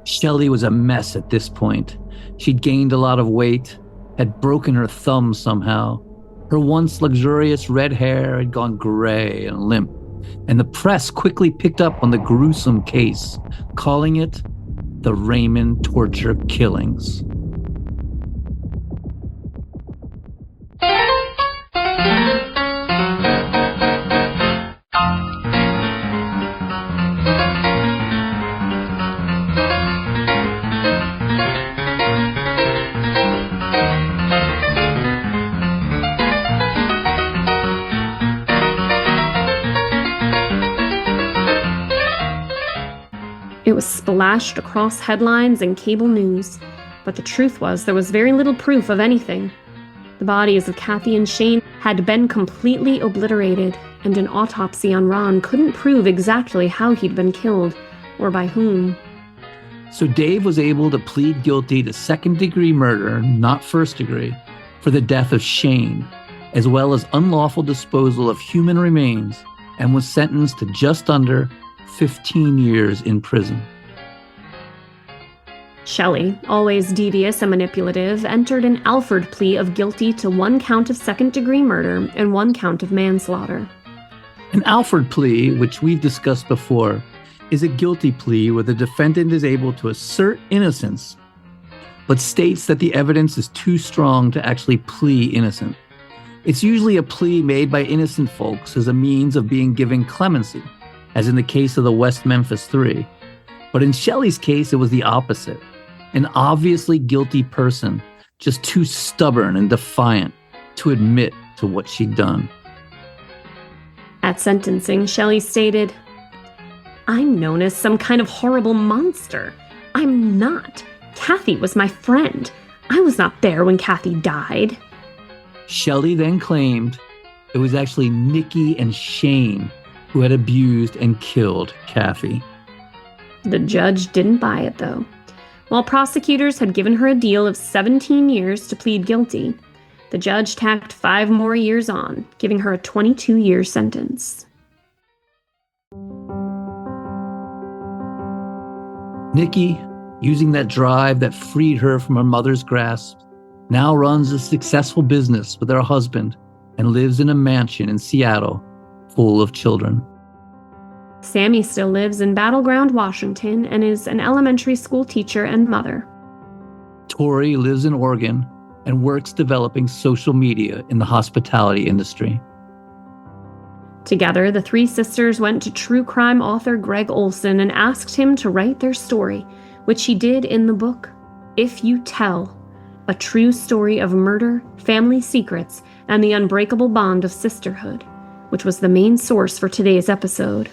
Shelly was a mess at this point. She'd gained a lot of weight, had broken her thumb somehow. Her once luxurious red hair had gone gray and limp, and the press quickly picked up on the gruesome case, calling it the Raymond torture killings. It was splashed across headlines and cable news, but the truth was there was very little proof of anything. The bodies of Kathy and Shane had been completely obliterated, and an autopsy on Ron couldn't prove exactly how he'd been killed or by whom. So Dave was able to plead guilty to second-degree murder, not first-degree, for the death of Shane, as well as unlawful disposal of human remains, and was sentenced to just under 15 years in prison. Shelly, always devious and manipulative, entered an Alford plea of guilty to 1 count of second-degree murder and 1 count of manslaughter. An Alford plea, which we've discussed before, is a guilty plea where the defendant is able to assert innocence, but states that the evidence is too strong to actually plea innocent. It's usually a plea made by innocent folks as a means of being given clemency, as in the case of the West Memphis Three. But in Shelly's case, it was the opposite. An obviously guilty person, just too stubborn and defiant to admit to what she'd done. At sentencing, Shelly stated, "I'm known as some kind of horrible monster. I'm not. Kathy was my friend. I was not there when Kathy died." Shelly then claimed it was actually Nikki and Shane who had abused and killed Kathy. The judge didn't buy it, though. While prosecutors had given her a deal of 17 years to plead guilty, the judge tacked 5 more years on, giving her a 22-year sentence. Nikki, using that drive that freed her from her mother's grasp, now runs a successful business with her husband and lives in a mansion in Seattle full of children. Sammy still lives in Battleground, Washington, and is an elementary school teacher and mother. Tori lives in Oregon and works developing social media in the hospitality industry. Together, the 3 sisters went to true crime author Greg Olson and asked him to write their story, which he did in the book, If You Tell, a true story of murder, family secrets, and the unbreakable bond of sisterhood, which was the main source for today's episode.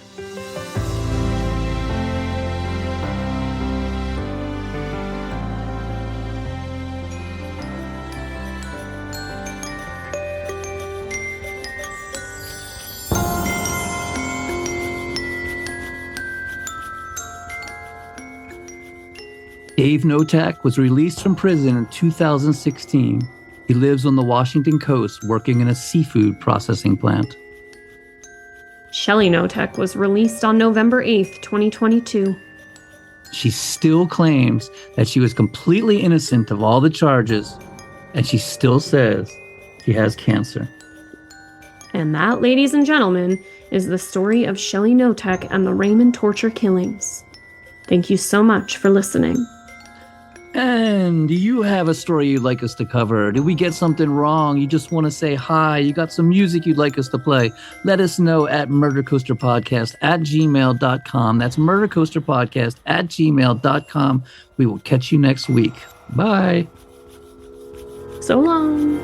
Dave Knotek was released from prison in 2016. He lives on the Washington coast working in a seafood processing plant. Shelly Knotek was released on November 8th, 2022. She still claims that she was completely innocent of all the charges, and she still says she has cancer. And that, ladies and gentlemen, is the story of Shelly Knotek and the Raymond torture killings. Thank you so much for listening. And do you have a story you'd like us to cover? Did we get something wrong? You just want to say hi? You got some music you'd like us to play? Let us know at murdercoasterpodcast@gmail.com. That's murdercoasterpodcast@gmail.com. We will catch you next week. Bye. So long.